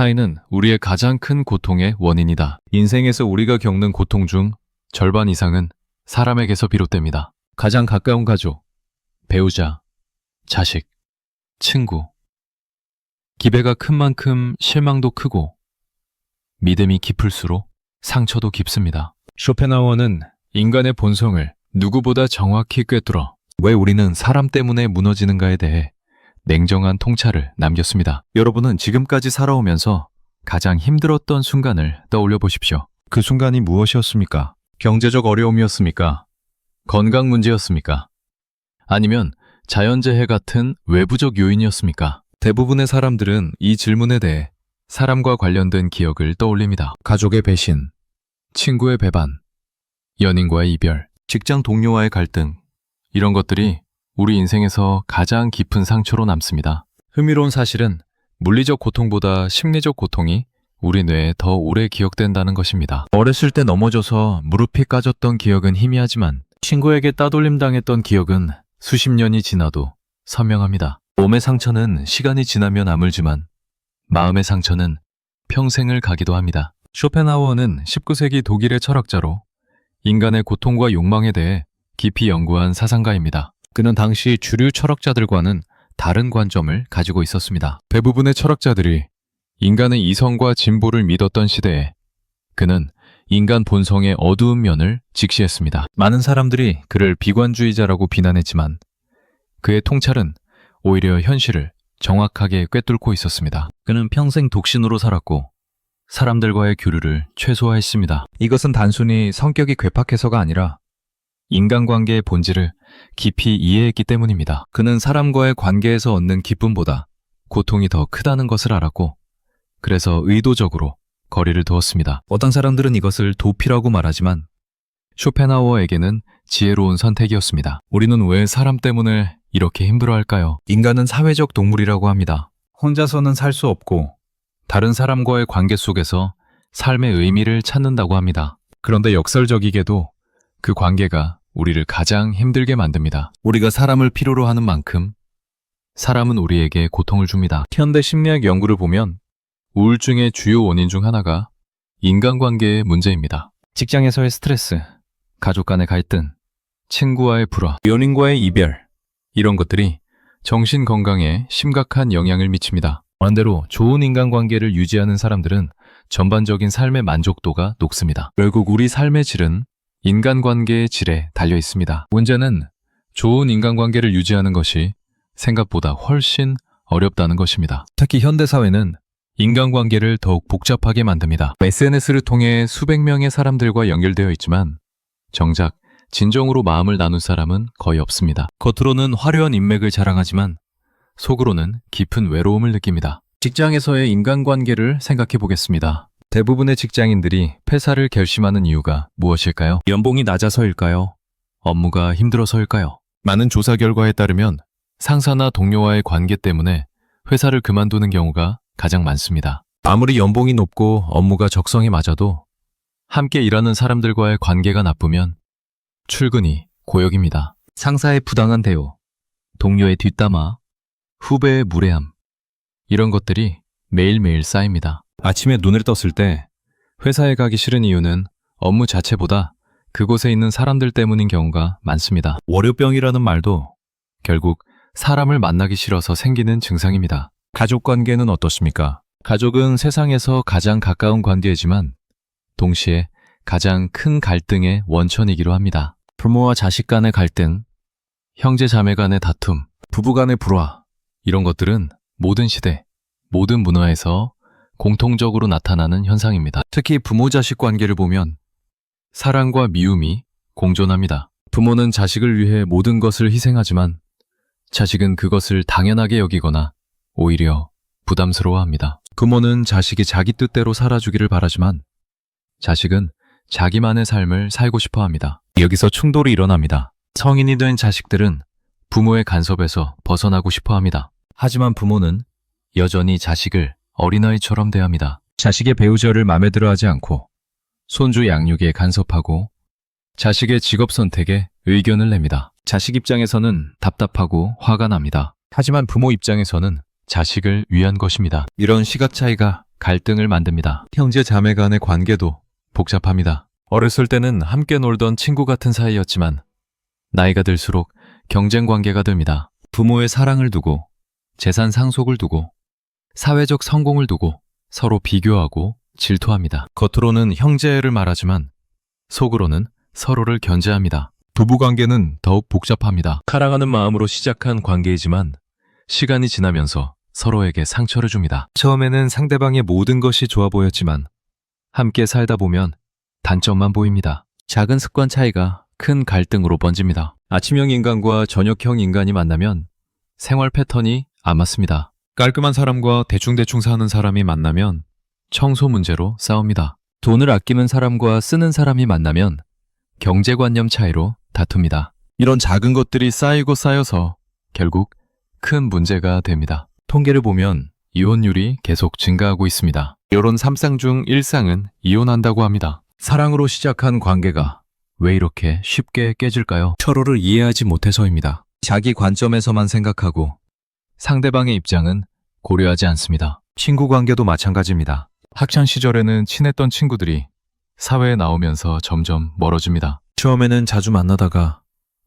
사이는 우리의 가장 큰 고통의 원인이다. 인생에서 우리가 겪는 고통 중 절반 이상은 사람에게서 비롯됩니다. 가장 가까운 가족, 배우자, 자식, 친구. 기배가 큰 만큼 실망도 크고 믿음이 깊을수록 상처도 깊습니다. 쇼펜하우어는 인간의 본성을 누구보다 정확히 꿰뚫어 왜 우리는 사람 때문에 무너지는가에 대해 냉정한 통찰을 남겼습니다. 여러분은 지금까지 살아오면서 가장 힘들었던 순간을 떠올려 보십시오. 그 순간이 무엇이었습니까? 경제적 어려움이었습니까? 건강 문제였습니까? 아니면 자연재해 같은 외부적 요인이었습니까? 대부분의 사람들은 이 질문에 대해 사람과 관련된 기억을 떠올립니다. 가족의 배신, 친구의 배반, 연인과의 이별, 직장 동료와의 갈등, 이런 것들이 우리 인생에서 가장 깊은 상처로 남습니다. 흥미로운 사실은 물리적 고통보다 심리적 고통이 우리 뇌에 더 오래 기억된다는 것입니다. 어렸을 때 넘어져서 무릎이 까졌던 기억은 희미하지만 친구에게 따돌림 당했던 기억은 수십 년이 지나도 선명합니다. 몸의 상처는 시간이 지나면 아물지만 마음의 상처는 평생을 가기도 합니다. 쇼펜하우어는 19세기 독일의 철학자로 인간의 고통과 욕망에 대해 깊이 연구한 사상가입니다. 그는 당시 주류 철학자들과는 다른 관점을 가지고 있었습니다. 대부분의 철학자들이 인간의 이성과 진보를 믿었던 시대에 그는 인간 본성의 어두운 면을 직시했습니다. 많은 사람들이 그를 비관주의자라고 비난했지만 그의 통찰은 오히려 현실을 정확하게 꿰뚫고 있었습니다. 그는 평생 독신으로 살았고 사람들과의 교류를 최소화했습니다. 이것은 단순히 성격이 괴팍해서가 아니라 인간관계의 본질을 깊이 이해했기 때문입니다. 그는 사람과의 관계에서 얻는 기쁨보다 고통이 더 크다는 것을 알았고 그래서 의도적으로 거리를 두었습니다. 어떤 사람들은 이것을 도피라고 말하지만 쇼펜하우어에게는 지혜로운 선택이었습니다. 우리는 왜 사람 때문에 이렇게 힘들어할까요? 인간은 사회적 동물이라고 합니다. 혼자서는 살 수 없고 다른 사람과의 관계 속에서 삶의 의미를 찾는다고 합니다. 그런데 역설적이게도 그 관계가 우리를 가장 힘들게 만듭니다. 우리가 사람을 필요로 하는 만큼 사람은 우리에게 고통을 줍니다. 현대 심리학 연구를 보면 우울증의 주요 원인 중 하나가 인간관계의 문제입니다. 직장에서의 스트레스, 가족 간의 갈등, 친구와의 불화, 연인과의 이별, 이런 것들이 정신 건강에 심각한 영향을 미칩니다. 반대로 좋은 인간관계를 유지하는 사람들은 전반적인 삶의 만족도가 높습니다. 결국 우리 삶의 질은 인간관계의 질에 달려 있습니다. 문제는 좋은 인간관계를 유지하는 것이 생각보다 훨씬 어렵다는 것입니다. 특히 현대사회는 인간관계를 더욱 복잡하게 만듭니다. SNS를 통해 수백 명의 사람들과 연결되어 있지만 정작 진정으로 마음을 나눈 사람은 거의 없습니다. 겉으로는 화려한 인맥을 자랑하지만 속으로는 깊은 외로움을 느낍니다. 직장에서의 인간관계를 생각해 보겠습니다. 대부분의 직장인들이 퇴사를 결심하는 이유가 무엇일까요? 연봉이 낮아서일까요? 업무가 힘들어서일까요? 많은 조사 결과에 따르면 상사나 동료와의 관계 때문에 회사를 그만두는 경우가 가장 많습니다. 아무리 연봉이 높고 업무가 적성에 맞아도 함께 일하는 사람들과의 관계가 나쁘면 출근이 고역입니다. 상사의 부당한 대우, 동료의 뒷담화, 후배의 무례함, 이런 것들이 매일매일 쌓입니다. 아침에 눈을 떴을 때 회사에 가기 싫은 이유는 업무 자체보다 그곳에 있는 사람들 때문인 경우가 많습니다. 월요병이라는 말도 결국 사람을 만나기 싫어서 생기는 증상입니다. 가족 관계는 어떻습니까? 가족은 세상에서 가장 가까운 관계이지만 동시에 가장 큰 갈등의 원천이기도 합니다. 부모와 자식 간의 갈등, 형제 자매 간의 다툼, 부부 간의 불화, 이런 것들은 모든 시대, 모든 문화에서 공통적으로 나타나는 현상입니다. 특히 부모-자식 관계를 보면 사랑과 미움이 공존합니다. 부모는 자식을 위해 모든 것을 희생하지만 자식은 그것을 당연하게 여기거나 오히려 부담스러워합니다. 부모는 자식이 자기 뜻대로 살아주기를 바라지만 자식은 자기만의 삶을 살고 싶어 합니다. 여기서 충돌이 일어납니다. 성인이 된 자식들은 부모의 간섭에서 벗어나고 싶어 합니다. 하지만 부모는 여전히 자식을 어린아이처럼 대합니다. 자식의 배우자를 마음에 들어하지 않고 손주 양육에 간섭하고 자식의 직업 선택에 의견을 냅니다. 자식 입장에서는 답답하고 화가 납니다. 하지만 부모 입장에서는 자식을 위한 것입니다. 이런 시각 차이가 갈등을 만듭니다. 형제 자매 간의 관계도 복잡합니다. 어렸을 때는 함께 놀던 친구 같은 사이였지만 나이가 들수록 경쟁 관계가 됩니다. 부모의 사랑을 두고, 재산 상속을 두고, 사회적 성공을 두고 서로 비교하고 질투합니다. 겉으로는 형제를 말하지만 속으로는 서로를 견제합니다. 부부관계는 더욱 복잡합니다. 사랑하는 마음으로 시작한 관계이지만 시간이 지나면서 서로에게 상처를 줍니다. 처음에는 상대방의 모든 것이 좋아 보였지만 함께 살다 보면 단점만 보입니다. 작은 습관 차이가 큰 갈등으로 번집니다. 아침형 인간과 저녁형 인간이 만나면 생활 패턴이 안 맞습니다. 깔끔한 사람과 대충대충 사는 사람이 만나면 청소 문제로 싸웁니다. 돈을 아끼는 사람과 쓰는 사람이 만나면 경제관념 차이로 다툽니다. 이런 작은 것들이 쌓이고 쌓여서 결국 큰 문제가 됩니다. 통계를 보면 이혼율이 계속 증가하고 있습니다. 이런 3쌍 중 1쌍은 이혼한다고 합니다. 사랑으로 시작한 관계가 왜 이렇게 쉽게 깨질까요? 서로를 이해하지 못해서입니다. 자기 관점에서만 생각하고 상대방의 입장은 고려하지 않습니다. 친구 관계도 마찬가지입니다. 학창 시절에는 친했던 친구들이 사회에 나오면서 점점 멀어집니다. 처음에는 자주 만나다가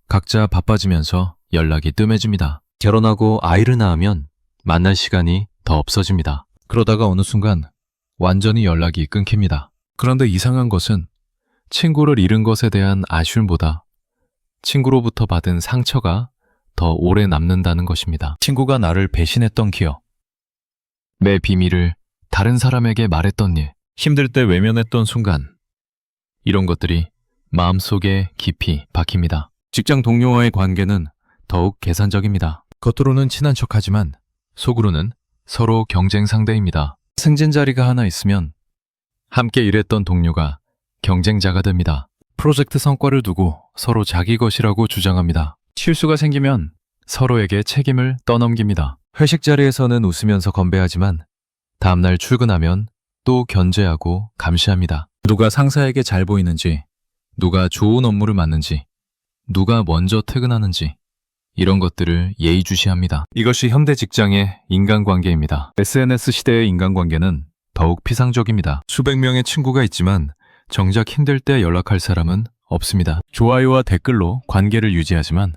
각자 바빠지면서 연락이 뜸해집니다. 결혼하고 아이를 낳으면 만날 시간이 더 없어집니다. 그러다가 어느 순간 완전히 연락이 끊깁니다. 그런데 이상한 것은 친구를 잃은 것에 대한 아쉬움보다 친구로부터 받은 상처가 더 오래 남는다는 것입니다. 친구가 나를 배신했던 기억, 내 비밀을 다른 사람에게 말했던 일, 힘들 때 외면했던 순간, 이런 것들이 마음속에 깊이 박힙니다. 직장 동료와의 관계는 더욱 계산적입니다. 겉으로는 친한 척하지만 속으로는 서로 경쟁 상대입니다. 승진 자리가 하나 있으면 함께 일했던 동료가 경쟁자가 됩니다. 프로젝트 성과를 두고 서로 자기 것이라고 주장합니다. 실수가 생기면 서로에게 책임을 떠넘깁니다. 회식 자리에서는 웃으면서 건배하지만 다음날 출근하면 또 견제하고 감시합니다. 누가 상사에게 잘 보이는지, 누가 좋은 업무를 맡는지, 누가 먼저 퇴근하는지 이런 것들을 예의주시합니다. 이것이 현대 직장의 인간관계입니다. SNS 시대의 인간관계는 더욱 피상적입니다. 수백 명의 친구가 있지만 정작 힘들 때 연락할 사람은 없습니다. 좋아요와 댓글로 관계를 유지하지만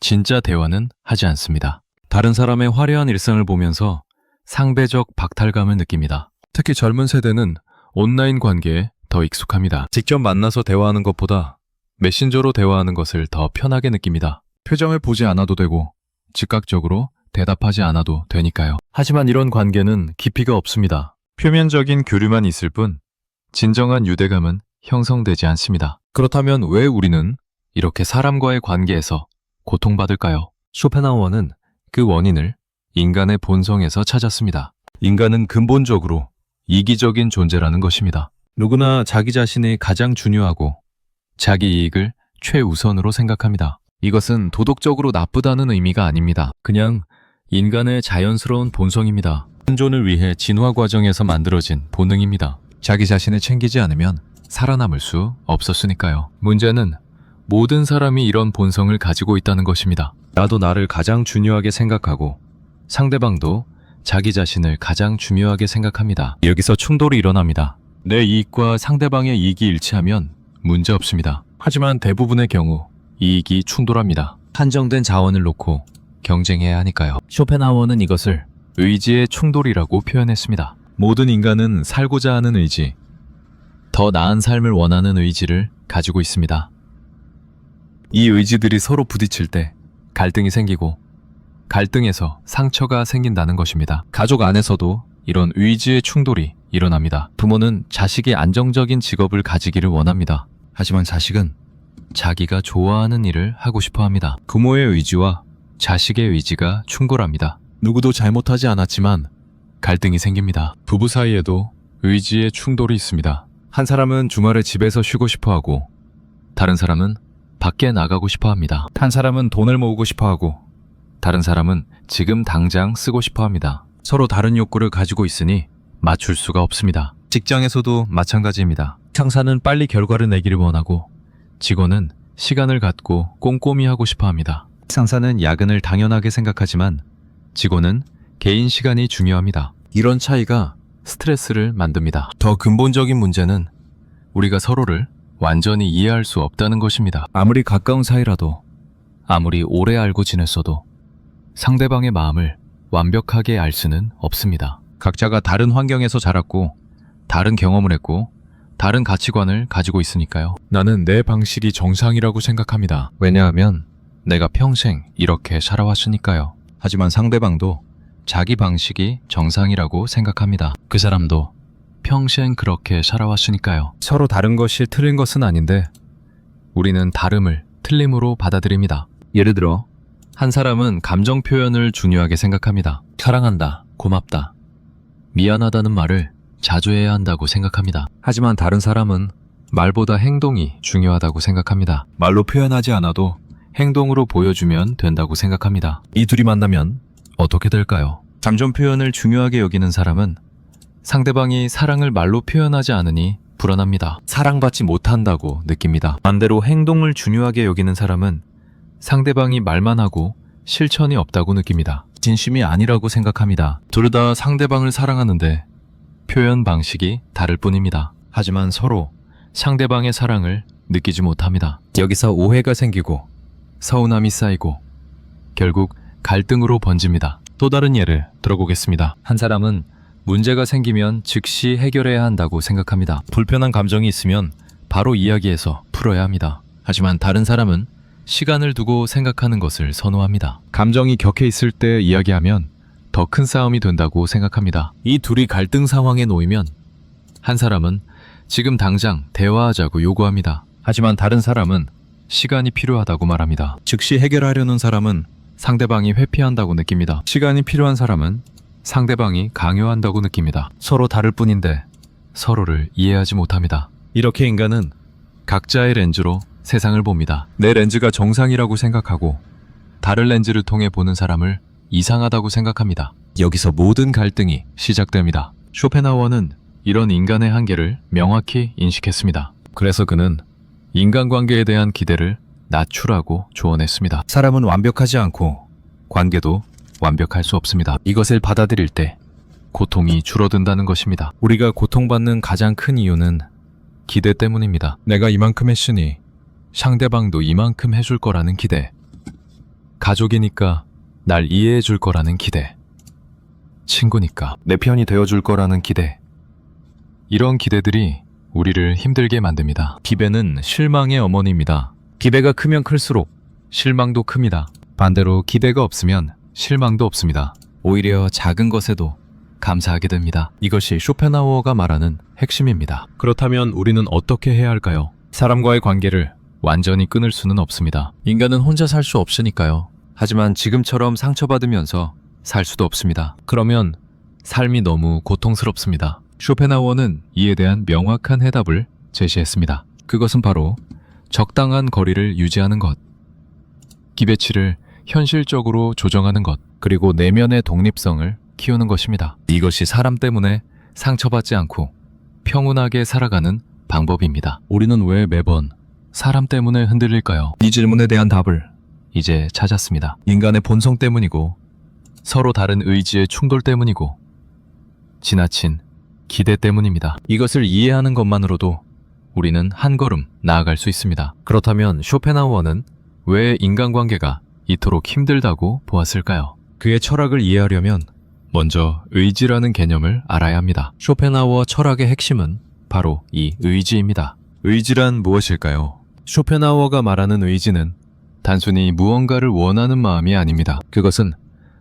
진짜 대화는 하지 않습니다. 다른 사람의 화려한 일상을 보면서 상대적 박탈감을 느낍니다. 특히 젊은 세대는 온라인 관계에 더 익숙합니다. 직접 만나서 대화하는 것보다 메신저로 대화하는 것을 더 편하게 느낍니다. 표정을 보지 않아도 되고 즉각적으로 대답하지 않아도 되니까요. 하지만 이런 관계는 깊이가 없습니다. 표면적인 교류만 있을 뿐 진정한 유대감은 형성되지 않습니다. 그렇다면 왜 우리는 이렇게 사람과의 관계에서 고통받을까요? 쇼펜하우어는 그 원인을 인간의 본성에서 찾았습니다. 인간은 근본적으로 이기적인 존재라는 것입니다. 누구나 자기 자신이 가장 중요하고 자기 이익을 최우선으로 생각합니다. 이것은 도덕적으로 나쁘다는 의미가 아닙니다. 그냥 인간의 자연스러운 본성입니다. 생존을 위해 진화 과정에서 만들어진 본능입니다. 자기 자신을 챙기지 않으면 살아남을 수 없었으니까요. 문제는 모든 사람이 이런 본성을 가지고 있다는 것입니다. 나도 나를 가장 중요하게 생각하고 상대방도 자기 자신을 가장 중요하게 생각합니다. 여기서 충돌이 일어납니다. 내 이익과 상대방의 이익이 일치하면 문제 없습니다. 하지만 대부분의 경우 이익이 충돌합니다. 한정된 자원을 놓고 경쟁해야 하니까요. 쇼펜하우어는 이것을 의지의 충돌이라고 표현했습니다. 모든 인간은 살고자 하는 의지, 더 나은 삶을 원하는 의지를 가지고 있습니다. 이 의지들이 서로 부딪힐 때 갈등이 생기고 갈등에서 상처가 생긴다는 것입니다. 가족 안에서도 이런 의지의 충돌이 일어납니다. 부모는 자식이 안정적인 직업을 가지기를 원합니다. 하지만 자식은 자기가 좋아하는 일을 하고 싶어 합니다. 부모의 의지와 자식의 의지가 충돌합니다. 누구도 잘못하지 않았지만 갈등이 생깁니다. 부부 사이에도 의지의 충돌이 있습니다. 한 사람은 주말에 집에서 쉬고 싶어 하고 다른 사람은 밖에 나가고 싶어 합니다. 한 사람은 돈을 모으고 싶어 하고 다른 사람은 지금 당장 쓰고 싶어 합니다. 서로 다른 욕구를 가지고 있으니 맞출 수가 없습니다. 직장에서도 마찬가지입니다. 상사는 빨리 결과를 내기를 원하고 직원은 시간을 갖고 꼼꼼히 하고 싶어 합니다. 상사는 야근을 당연하게 생각하지만 직원은 개인 시간이 중요합니다. 이런 차이가 스트레스를 만듭니다. 더 근본적인 문제는 우리가 서로를 완전히 이해할 수 없다는 것입니다. 아무리 가까운 사이라도, 아무리 오래 알고 지냈어도 상대방의 마음을 완벽하게 알 수는 없습니다. 각자가 다른 환경에서 자랐고, 다른 경험을 했고, 다른 가치관을 가지고 있으니까요. 나는 내 방식이 정상이라고 생각합니다. 왜냐하면 내가 평생 이렇게 살아왔으니까요. 하지만 상대방도 자기 방식이 정상이라고 생각합니다. 그 사람도 평생 그렇게 살아왔으니까요. 서로 다른 것이 틀린 것은 아닌데 우리는 다름을 틀림으로 받아들입니다. 예를 들어 한 사람은 감정 표현을 중요하게 생각합니다. 사랑한다, 고맙다, 미안하다는 말을 자주 해야 한다고 생각합니다. 하지만 다른 사람은 말보다 행동이 중요하다고 생각합니다. 말로 표현하지 않아도 행동으로 보여주면 된다고 생각합니다. 이 둘이 만나면 어떻게 될까요? 감정 표현을 중요하게 여기는 사람은 상대방이 사랑을 말로 표현하지 않으니 불안합니다. 사랑받지 못한다고 느낍니다. 반대로 행동을 중요하게 여기는 사람은 상대방이 말만 하고 실천이 없다고 느낍니다. 진심이 아니라고 생각합니다. 둘 다 상대방을 사랑하는데 표현 방식이 다를 뿐입니다. 하지만 서로 상대방의 사랑을 느끼지 못합니다. 여기서 오해가 생기고 서운함이 쌓이고 결국 갈등으로 번집니다. 또 다른 예를 들어보겠습니다. 한 사람은 문제가 생기면 즉시 해결해야 한다고 생각합니다. 불편한 감정이 있으면 바로 이야기해서 풀어야 합니다. 하지만 다른 사람은 시간을 두고 생각하는 것을 선호합니다. 감정이 격해 있을 때 이야기하면 더 큰 싸움이 된다고 생각합니다. 이 둘이 갈등 상황에 놓이면 한 사람은 지금 당장 대화하자고 요구합니다. 하지만 다른 사람은 시간이 필요하다고 말합니다. 즉시 해결하려는 사람은 상대방이 회피한다고 느낍니다. 시간이 필요한 사람은 상대방이 강요한다고 느낍니다. 서로 다를 뿐인데 서로를 이해하지 못합니다. 이렇게 인간은 각자의 렌즈로 세상을 봅니다. 내 렌즈가 정상이라고 생각하고 다른 렌즈를 통해 보는 사람을 이상하다고 생각합니다. 여기서 모든 갈등이 시작됩니다. 쇼펜하우어는 이런 인간의 한계를 명확히 인식했습니다. 그래서 그는 인간관계에 대한 기대를 낮추라고 조언했습니다. 사람은 완벽하지 않고 관계도 완벽할 수 없습니다. 이것을 받아들일 때 고통이 줄어든다는 것입니다. 우리가 고통받는 가장 큰 이유는 기대 때문입니다. 내가 이만큼 했으니 상대방도 이만큼 해줄 거라는 기대. 가족이니까 날 이해해 줄 거라는 기대. 친구니까 내 편이 되어줄 거라는 기대. 이런 기대들이 우리를 힘들게 만듭니다. 기대는 실망의 어머니입니다. 기대가 크면 클수록 실망도 큽니다. 반대로 기대가 없으면 실망도 없습니다. 오히려 작은 것에도 감사하게 됩니다. 이것이 쇼펜하우어가 말하는 핵심입니다. 그렇다면 우리는 어떻게 해야 할까요? 사람과의 관계를 완전히 끊을 수는 없습니다. 인간은 혼자 살 수 없으니까요. 하지만 지금처럼 상처받으면서 살 수도 없습니다. 그러면 삶이 너무 고통스럽습니다. 쇼펜하우어는 이에 대한 명확한 해답을 제시했습니다. 그것은 바로 적당한 거리를 유지하는 것, 기대치를 현실적으로 조정하는 것, 그리고 내면의 독립성을 키우는 것입니다. 이것이 사람 때문에 상처받지 않고 평온하게 살아가는 방법입니다. 우리는 왜 매번 사람 때문에 흔들릴까요? 이 질문에 대한 답을 이제 찾았습니다. 인간의 본성 때문이고 서로 다른 의지의 충돌 때문이고 지나친 기대 때문입니다. 이것을 이해하는 것만으로도 우리는 한 걸음 나아갈 수 있습니다. 그렇다면 쇼펜하우어는 왜 인간관계가 이토록 힘들다고 보았을까요? 그의 철학을 이해하려면 먼저 의지라는 개념을 알아야 합니다. 쇼펜하우어 철학의 핵심은 바로 이 의지입니다. 의지란 무엇일까요? 쇼펜하우어가 말하는 의지는 단순히 무언가를 원하는 마음이 아닙니다. 그것은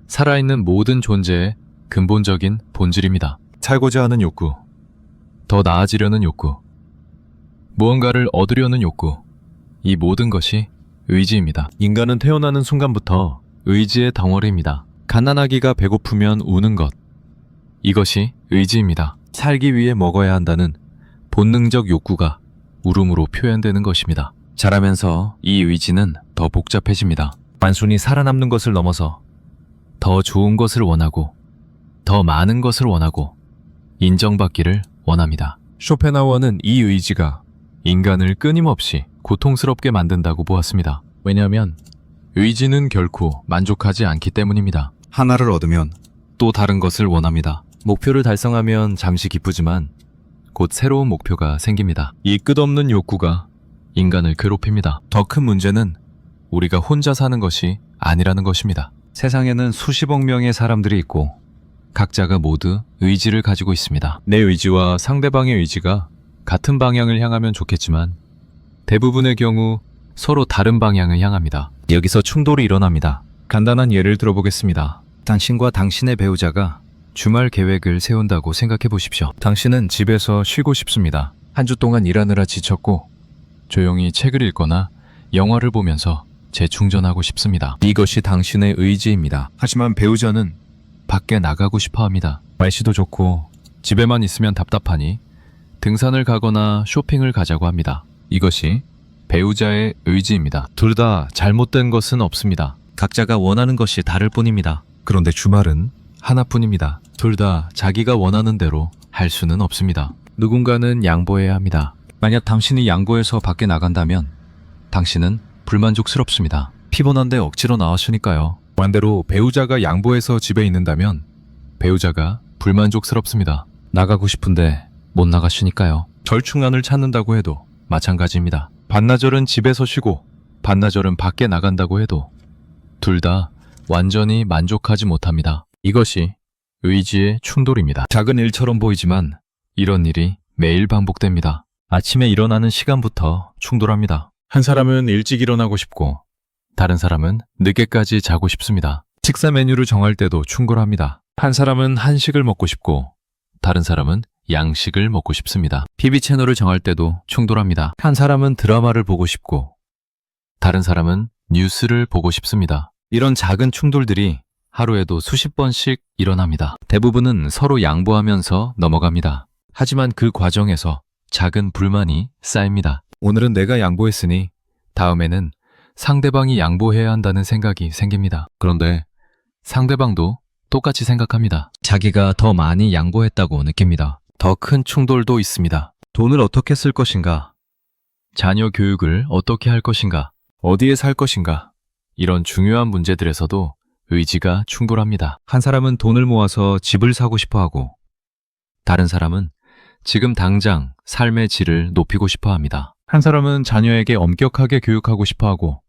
살아있는 모든 존재의 근본적인 본질입니다. 살고자 하는 욕구, 더 나아지려는 욕구, 무언가를 얻으려는 욕구, 이 모든 것이 의지입니다. 인간은 태어나는 순간부터 의지의 덩어리입니다. 가난하기가 배고프면 우는 것, 이것이 의지입니다. 살기 위해 먹어야 한다는 본능적 욕구가 울음으로 표현되는 것입니다. 자라면서 이 의지는 더 복잡해집니다. 단순히 살아남는 것을 넘어서 더 좋은 것을 원하고 더 많은 것을 원하고 인정받기를 원합니다. 쇼펜하우어는 이 의지가 인간을 끊임없이 고통스럽게 만든다고 보았습니다. 왜냐하면 의지는 결코 만족하지 않기 때문입니다. 하나를 얻으면 또 다른 것을 원합니다. 목표를 달성하면 잠시 기쁘지만 곧 새로운 목표가 생깁니다. 이 끝없는 욕구가 인간을 괴롭힙니다. 더 큰 문제는 우리가 혼자 사는 것이 아니라는 것입니다. 세상에는 수십억 명의 사람들이 있고 각자가 모두 의지를 가지고 있습니다. 내 의지와 상대방의 의지가 같은 방향을 향하면 좋겠지만 대부분의 경우 서로 다른 방향을 향합니다. 여기서 충돌이 일어납니다. 간단한 예를 들어보겠습니다. 당신과 당신의 배우자가 주말 계획을 세운다고 생각해 보십시오. 당신은 집에서 쉬고 싶습니다. 한 주 동안 일하느라 지쳤고 조용히 책을 읽거나 영화를 보면서 재충전하고 싶습니다. 이것이 당신의 의지입니다. 하지만 배우자는 밖에 나가고 싶어 합니다. 날씨도 좋고 집에만 있으면 답답하니 등산을 가거나 쇼핑을 가자고 합니다. 이것이 배우자의 의지입니다. 둘 다 잘못된 것은 없습니다. 각자가 원하는 것이 다를 뿐입니다. 그런데 주말은 하나뿐입니다. 둘 다 자기가 원하는 대로 할 수는 없습니다. 누군가는 양보해야 합니다. 만약 당신이 양보해서 밖에 나간다면 당신은 불만족스럽습니다. 피곤한데 억지로 나왔으니까요. 반대로 배우자가 양보해서 집에 있는다면 배우자가 불만족스럽습니다. 나가고 싶은데 못 나가시니까요. 절충안을 찾는다고 해도 마찬가지입니다. 반나절은 집에서 쉬고 반나절은 밖에 나간다고 해도 둘 다 완전히 만족하지 못합니다. 이것이 의지의 충돌입니다. 작은 일처럼 보이지만 이런 일이 매일 반복됩니다. 아침에 일어나는 시간부터 충돌합니다. 한 사람은 일찍 일어나고 싶고 다른 사람은 늦게까지 자고 싶습니다. 식사 메뉴를 정할 때도 충돌합니다. 한 사람은 한식을 먹고 싶고 다른 사람은 양식을 먹고 싶습니다. TV 채널을 정할 때도 충돌합니다. 한 사람은 드라마를 보고 싶고 다른 사람은 뉴스를 보고 싶습니다. 이런 작은 충돌들이 하루에도 수십 번씩 일어납니다. 대부분은 서로 양보하면서 넘어갑니다. 하지만 그 과정에서 작은 불만이 쌓입니다. 오늘은 내가 양보했으니 다음에는 상대방이 양보해야 한다는 생각이 생깁니다. 그런데 상대방도 똑같이 생각합니다. 자기가 더 많이 양보했다고 느낍니다. 더 큰 충돌도 있습니다. 돈을 어떻게 쓸 것인가? 자녀 교육을 어떻게 할 것인가? 어디에 살 것인가? 이런 중요한 문제들에서도 의지가 충돌합니다. 한 사람은 돈을 모아서 집을 사고 싶어 하고 다른 사람은 지금 당장 삶의 질을 높이고 싶어 합니다. 한 사람은 자녀에게 엄격하게 교육하고 싶어 하고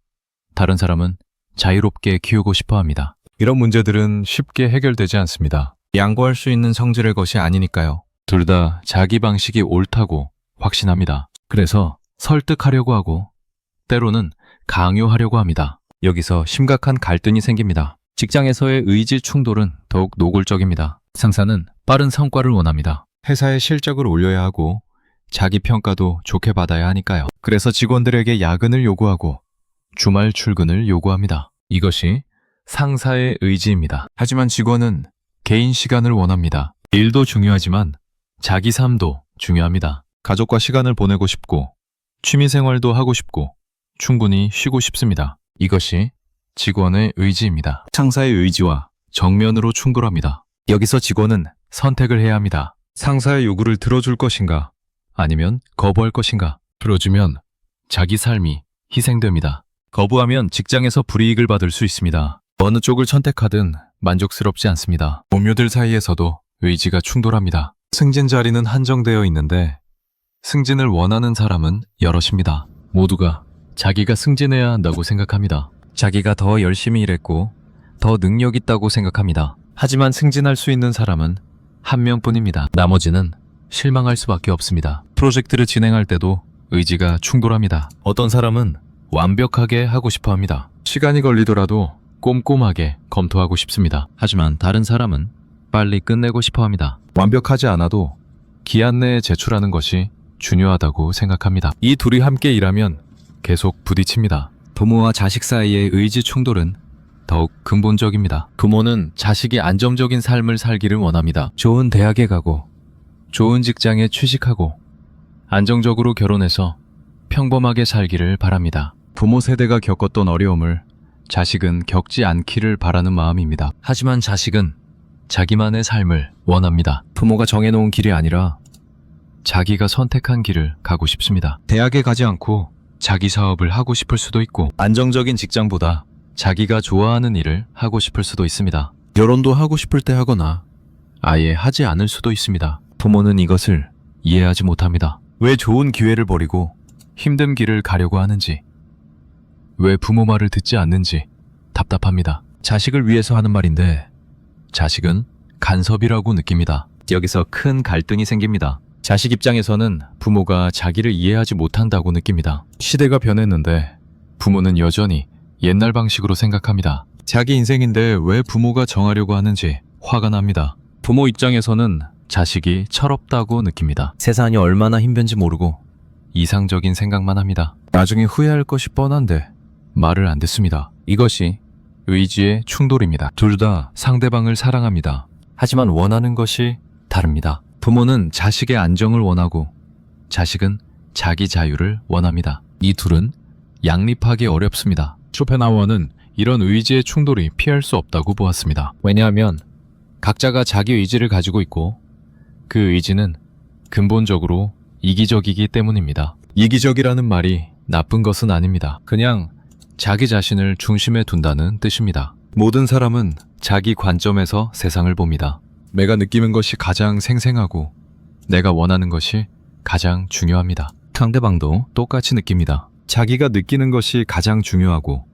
다른 사람은 자유롭게 키우고 싶어 합니다. 이런 문제들은 쉽게 해결되지 않습니다. 양보할 수 있는 성질의 것이 아니니까요. 둘 다 자기 방식이 옳다고 확신합니다. 그래서 설득하려고 하고 때로는 강요하려고 합니다. 여기서 심각한 갈등이 생깁니다. 직장에서의 의지 충돌은 더욱 노골적입니다. 상사는 빠른 성과를 원합니다. 회사의 실적을 올려야 하고 자기 평가도 좋게 받아야 하니까요. 그래서 직원들에게 야근을 요구하고 주말 출근을 요구합니다. 이것이 상사의 의지입니다. 하지만 직원은 개인 시간을 원합니다. 일도 중요하지만 자기 삶도 중요합니다. 가족과 시간을 보내고 싶고 취미 생활도 하고 싶고 충분히 쉬고 싶습니다. 이것이 직원의 의지입니다. 상사의 의지와 정면으로 충돌합니다. 여기서 직원은 선택을 해야 합니다. 상사의 요구를 들어줄 것인가? 아니면 거부할 것인가? 들어주면 자기 삶이 희생됩니다. 거부하면 직장에서 불이익을 받을 수 있습니다. 어느 쪽을 선택하든 만족스럽지 않습니다. 동료들 사이에서도 의지가 충돌합니다. 승진 자리는 한정되어 있는데 승진을 원하는 사람은 여럿입니다. 모두가 자기가 승진해야 한다고 생각합니다. 자기가 더 열심히 일했고 더 능력 있다고 생각합니다. 하지만 승진할 수 있는 사람은 한 명뿐입니다. 나머지는 실망할 수밖에 없습니다. 프로젝트를 진행할 때도 의지가 충돌합니다. 어떤 사람은 완벽하게 하고 싶어 합니다. 시간이 걸리더라도 꼼꼼하게 검토하고 싶습니다. 하지만 다른 사람은 빨리 끝내고 싶어 합니다. 완벽하지 않아도 기한 내에 제출하는 것이 중요하다고 생각합니다. 이 둘이 함께 일하면 계속 부딪힙니다. 부모와 자식 사이의 의지 충돌은 더욱 근본적입니다. 부모는 자식이 안정적인 삶을 살기를 원합니다. 좋은 대학에 가고 좋은 직장에 취직하고 안정적으로 결혼해서 평범하게 살기를 바랍니다. 부모 세대가 겪었던 어려움을 자식은 겪지 않기를 바라는 마음입니다. 하지만 자식은 자기만의 삶을 원합니다. 부모가 정해놓은 길이 아니라 자기가 선택한 길을 가고 싶습니다. 대학에 가지 않고 자기 사업을 하고 싶을 수도 있고 안정적인 직장보다 자기가 좋아하는 일을 하고 싶을 수도 있습니다. 결혼도 하고 싶을 때 하거나 아예 하지 않을 수도 있습니다. 부모는 이것을 이해하지 못합니다. 왜 좋은 기회를 버리고 힘든 길을 가려고 하는지, 왜 부모 말을 듣지 않는지 답답합니다. 자식을 위해서 하는 말인데 자식은 간섭이라고 느낍니다. 여기서 큰 갈등이 생깁니다. 자식 입장에서는 부모가 자기를 이해하지 못한다고 느낍니다. 시대가 변했는데 부모는 여전히 옛날 방식으로 생각합니다. 자기 인생인데 왜 부모가 정하려고 하는지 화가 납니다. 부모 입장에서는 자식이 철없다고 느낍니다. 세상이 얼마나 힘든지 모르고 이상적인 생각만 합니다. 나중에 후회할 것이 뻔한데 말을 안 듣습니다. 이것이 의지의 충돌입니다. 둘 다 상대방을 사랑합니다. 하지만 원하는 것이 다릅니다. 부모는 자식의 안정을 원하고 자식은 자기 자유를 원합니다. 이 둘은 양립하기 어렵습니다. 쇼펜하우어는 이런 의지의 충돌이 피할 수 없다고 보았습니다. 왜냐하면 각자가 자기 의지를 가지고 있고 그 의지는 근본적으로 이기적이기 때문입니다. 이기적이라는 말이 나쁜 것은 아닙니다. 그냥 자기 자신을 중심에 둔다는 뜻입니다. 모든 사람은 자기 관점에서 세상을 봅니다. 내가 느끼는 것이 가장 생생하고 내가 원하는 것이 가장 중요합니다. 상대방도 똑같이 느낍니다. 자기가 느끼는 것이 가장 중요하고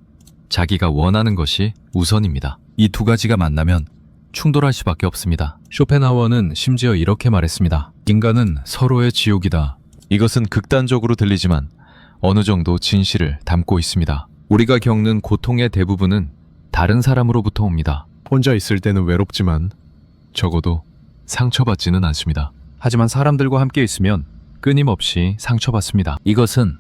자기가 원하는 것이 우선입니다. 이 두 가지가 만나면 충돌할 수밖에 없습니다. 쇼펜하우어는 심지어 이렇게 말했습니다. 인간은 서로의 지옥이다. 이것은 극단적으로 들리지만 어느 정도 진실을 담고 있습니다. 우리가 겪는 고통의 대부분은 다른 사람으로부터 옵니다. 혼자 있을 때는 외롭지만 적어도 상처받지는 않습니다. 하지만 사람들과 함께 있으면 끊임없이 상처받습니다. 이것은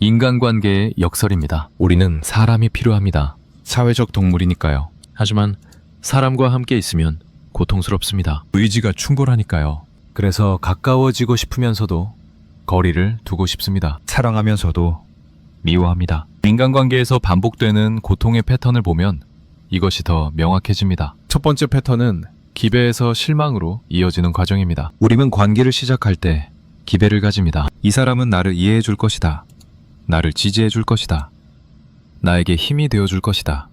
인간관계의 역설입니다. 우리는 사람이 필요합니다. 사회적 동물이니까요. 하지만 사람과 함께 있으면 고통스럽습니다. 의지가 충돌하니까요. 그래서 가까워지고 싶으면서도 거리를 두고 싶습니다. 사랑하면서도 미워합니다. 인간관계에서 반복되는 고통의 패턴을 보면 이것이 더 명확해집니다. 첫 번째 패턴은 기배에서 실망으로 이어지는 과정입니다. 우리는 관계를 시작할 때 기배를 가집니다. 이 사람은 나를 이해해 줄 것이다. 나를 지지해 줄 것이다. 나에게 힘이 되어 줄 것이다.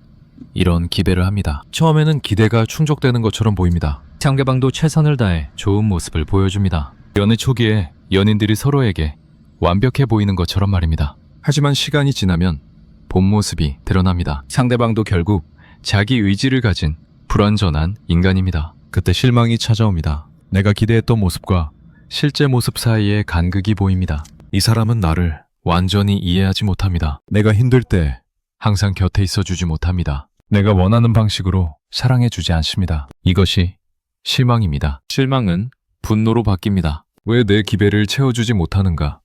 이런 기대를 합니다. 처음에는 기대가 충족되는 것처럼 보입니다. 상대방도 최선을 다해 좋은 모습을 보여줍니다. 연애 초기에 연인들이 서로에게 완벽해 보이는 것처럼 말입니다. 하지만 시간이 지나면 본 모습이 드러납니다. 상대방도 결국 자기 의지를 가진 불완전한 인간입니다. 그때 실망이 찾아옵니다. 내가 기대했던 모습과 실제 모습 사이에 간극이 보입니다. 이 사람은 나를 완전히 이해하지 못합니다. 내가 힘들 때 항상 곁에 있어주지 못합니다. 내가 원하는 방식으로 사랑해주지 않습니다. 이것이 실망입니다. 실망은 분노로 바뀝니다. 왜 내 기배를 채워주지 못하는가?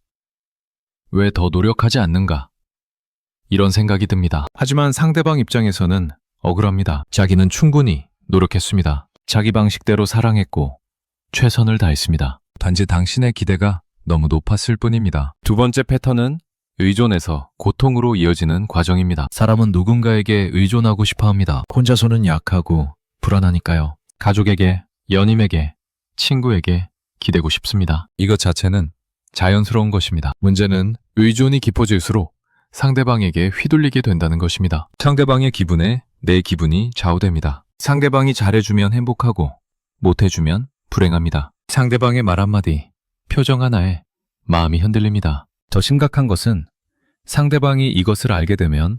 왜 더 노력하지 않는가? 이런 생각이 듭니다. 하지만 상대방 입장에서는 억울합니다. 자기는 충분히 노력했습니다. 자기 방식대로 사랑했고 최선을 다했습니다. 단지 당신의 기대가 너무 높았을 뿐입니다. 두 번째 패턴은 의존에서 고통으로 이어지는 과정입니다. 사람은 누군가에게 의존하고 싶어 합니다. 혼자서는 약하고 불안하니까요. 가족에게, 연인에게, 친구에게 기대고 싶습니다. 이것 자체는 자연스러운 것입니다. 문제는 의존이 깊어질수록 상대방에게 휘둘리게 된다는 것입니다. 상대방의 기분에 내 기분이 좌우됩니다. 상대방이 잘해주면 행복하고 못해주면 불행합니다. 상대방의 말 한마디, 표정 하나에 마음이 흔들립니다. 더 심각한 것은 상대방이 이것을 알게 되면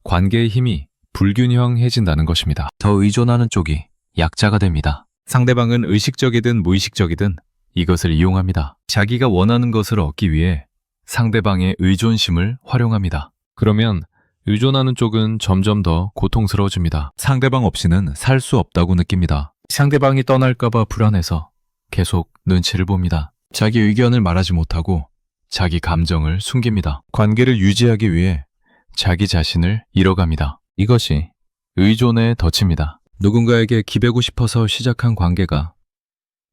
관계의 힘이 불균형해진다는 것입니다. 더 의존하는 쪽이 약자가 됩니다. 상대방은 의식적이든 무의식적이든 이것을 이용합니다. 자기가 원하는 것을 얻기 위해 상대방의 의존심을 활용합니다. 그러면 의존하는 쪽은 점점 더 고통스러워집니다. 상대방 없이는 살 수 없다고 느낍니다. 상대방이 떠날까봐 불안해서 계속 눈치를 봅니다. 자기 의견을 말하지 못하고 자기 감정을 숨깁니다. 관계를 유지하기 위해 자기 자신을 잃어갑니다. 이것이 의존의 덫입니다. 누군가에게 기대고 싶어서 시작한 관계가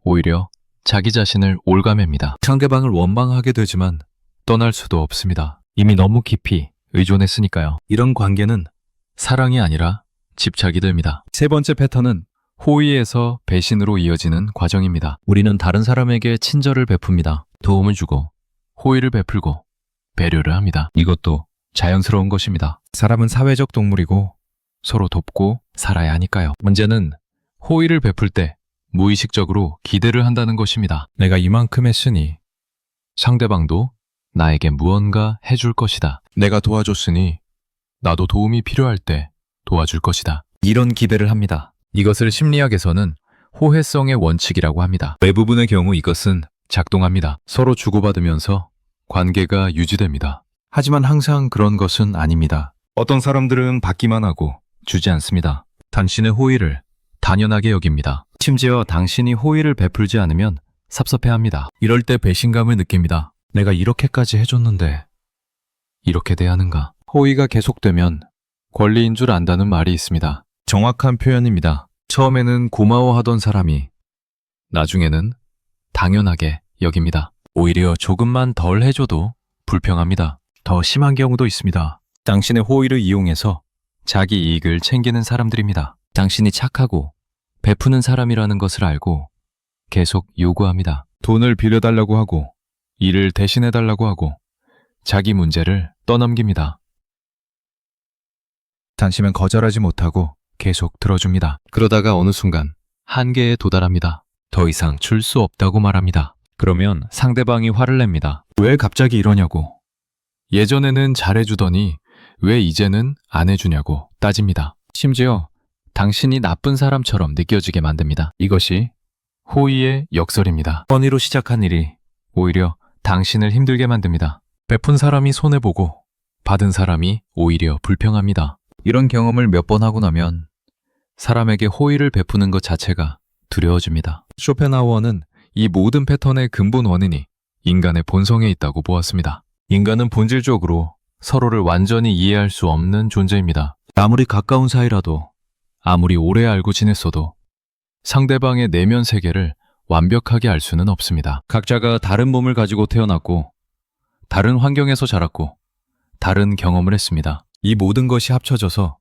오히려 자기 자신을 올가맵니다. 상대방을 원망하게 되지만 떠날 수도 없습니다. 이미 너무 깊이 의존했으니까요. 이런 관계는 사랑이 아니라 집착이 됩니다. 세 번째 패턴은 호의에서 배신으로 이어지는 과정입니다. 우리는 다른 사람에게 친절을 베풉니다. 도움을 주고 호의를 베풀고 배려를 합니다. 이것도 자연스러운 것입니다. 사람은 사회적 동물이고 서로 돕고 살아야 하니까요. 문제는 호의를 베풀 때 무의식적으로 기대를 한다는 것입니다. 내가 이만큼 했으니 상대방도 나에게 무언가 해줄 것이다. 내가 도와줬으니 나도 도움이 필요할 때 도와줄 것이다. 이런 기대를 합니다. 이것을 심리학에서는 호혜성의 원칙이라고 합니다. 대부분의 경우 이것은 작동합니다. 서로 주고받으면서 관계가 유지됩니다. 하지만 항상 그런 것은 아닙니다. 어떤 사람들은 받기만 하고 주지 않습니다. 당신의 호의를 당연하게 여깁니다. 심지어 당신이 호의를 베풀지 않으면 섭섭해합니다. 이럴 때 배신감을 느낍니다. 내가 이렇게까지 해줬는데 이렇게 대하는가? 호의가 계속되면 권리인 줄 안다는 말이 있습니다. 정확한 표현입니다. 처음에는 고마워하던 사람이 나중에는 당연하게 여깁니다. 오히려 조금만 덜 해줘도 불평합니다. 더 심한 경우도 있습니다. 당신의 호의를 이용해서 자기 이익을 챙기는 사람들입니다. 당신이 착하고 베푸는 사람이라는 것을 알고 계속 요구합니다. 돈을 빌려달라고 하고 일을 대신해달라고 하고 자기 문제를 떠넘깁니다. 당신은 거절하지 못하고 계속 들어줍니다. 그러다가 어느 순간 한계에 도달합니다. 더 이상 줄 수 없다고 말합니다. 그러면 상대방이 화를 냅니다. 왜 갑자기 이러냐고. 예전에는 잘해주더니 왜 이제는 안 해주냐고 따집니다. 심지어 당신이 나쁜 사람처럼 느껴지게 만듭니다. 이것이 호의의 역설입니다. 선의로 시작한 일이 오히려 당신을 힘들게 만듭니다. 베푼 사람이 손해보고 받은 사람이 오히려 불평합니다. 이런 경험을 몇 번 하고 나면 사람에게 호의를 베푸는 것 자체가 두려워집니다. 쇼펜하우어는 이 모든 패턴의 근본 원인이 인간의 본성에 있다고 보았습니다. 인간은 본질적으로 서로를 완전히 이해할 수 없는 존재입니다. 아무리 가까운 사이라도 아무리 오래 알고 지냈어도 상대방의 내면 세계를 완벽하게 알 수는 없습니다. 각자가 다른 몸을 가지고 태어났고 다른 환경에서 자랐고 다른 경험을 했습니다. 이 모든 것이 합쳐져서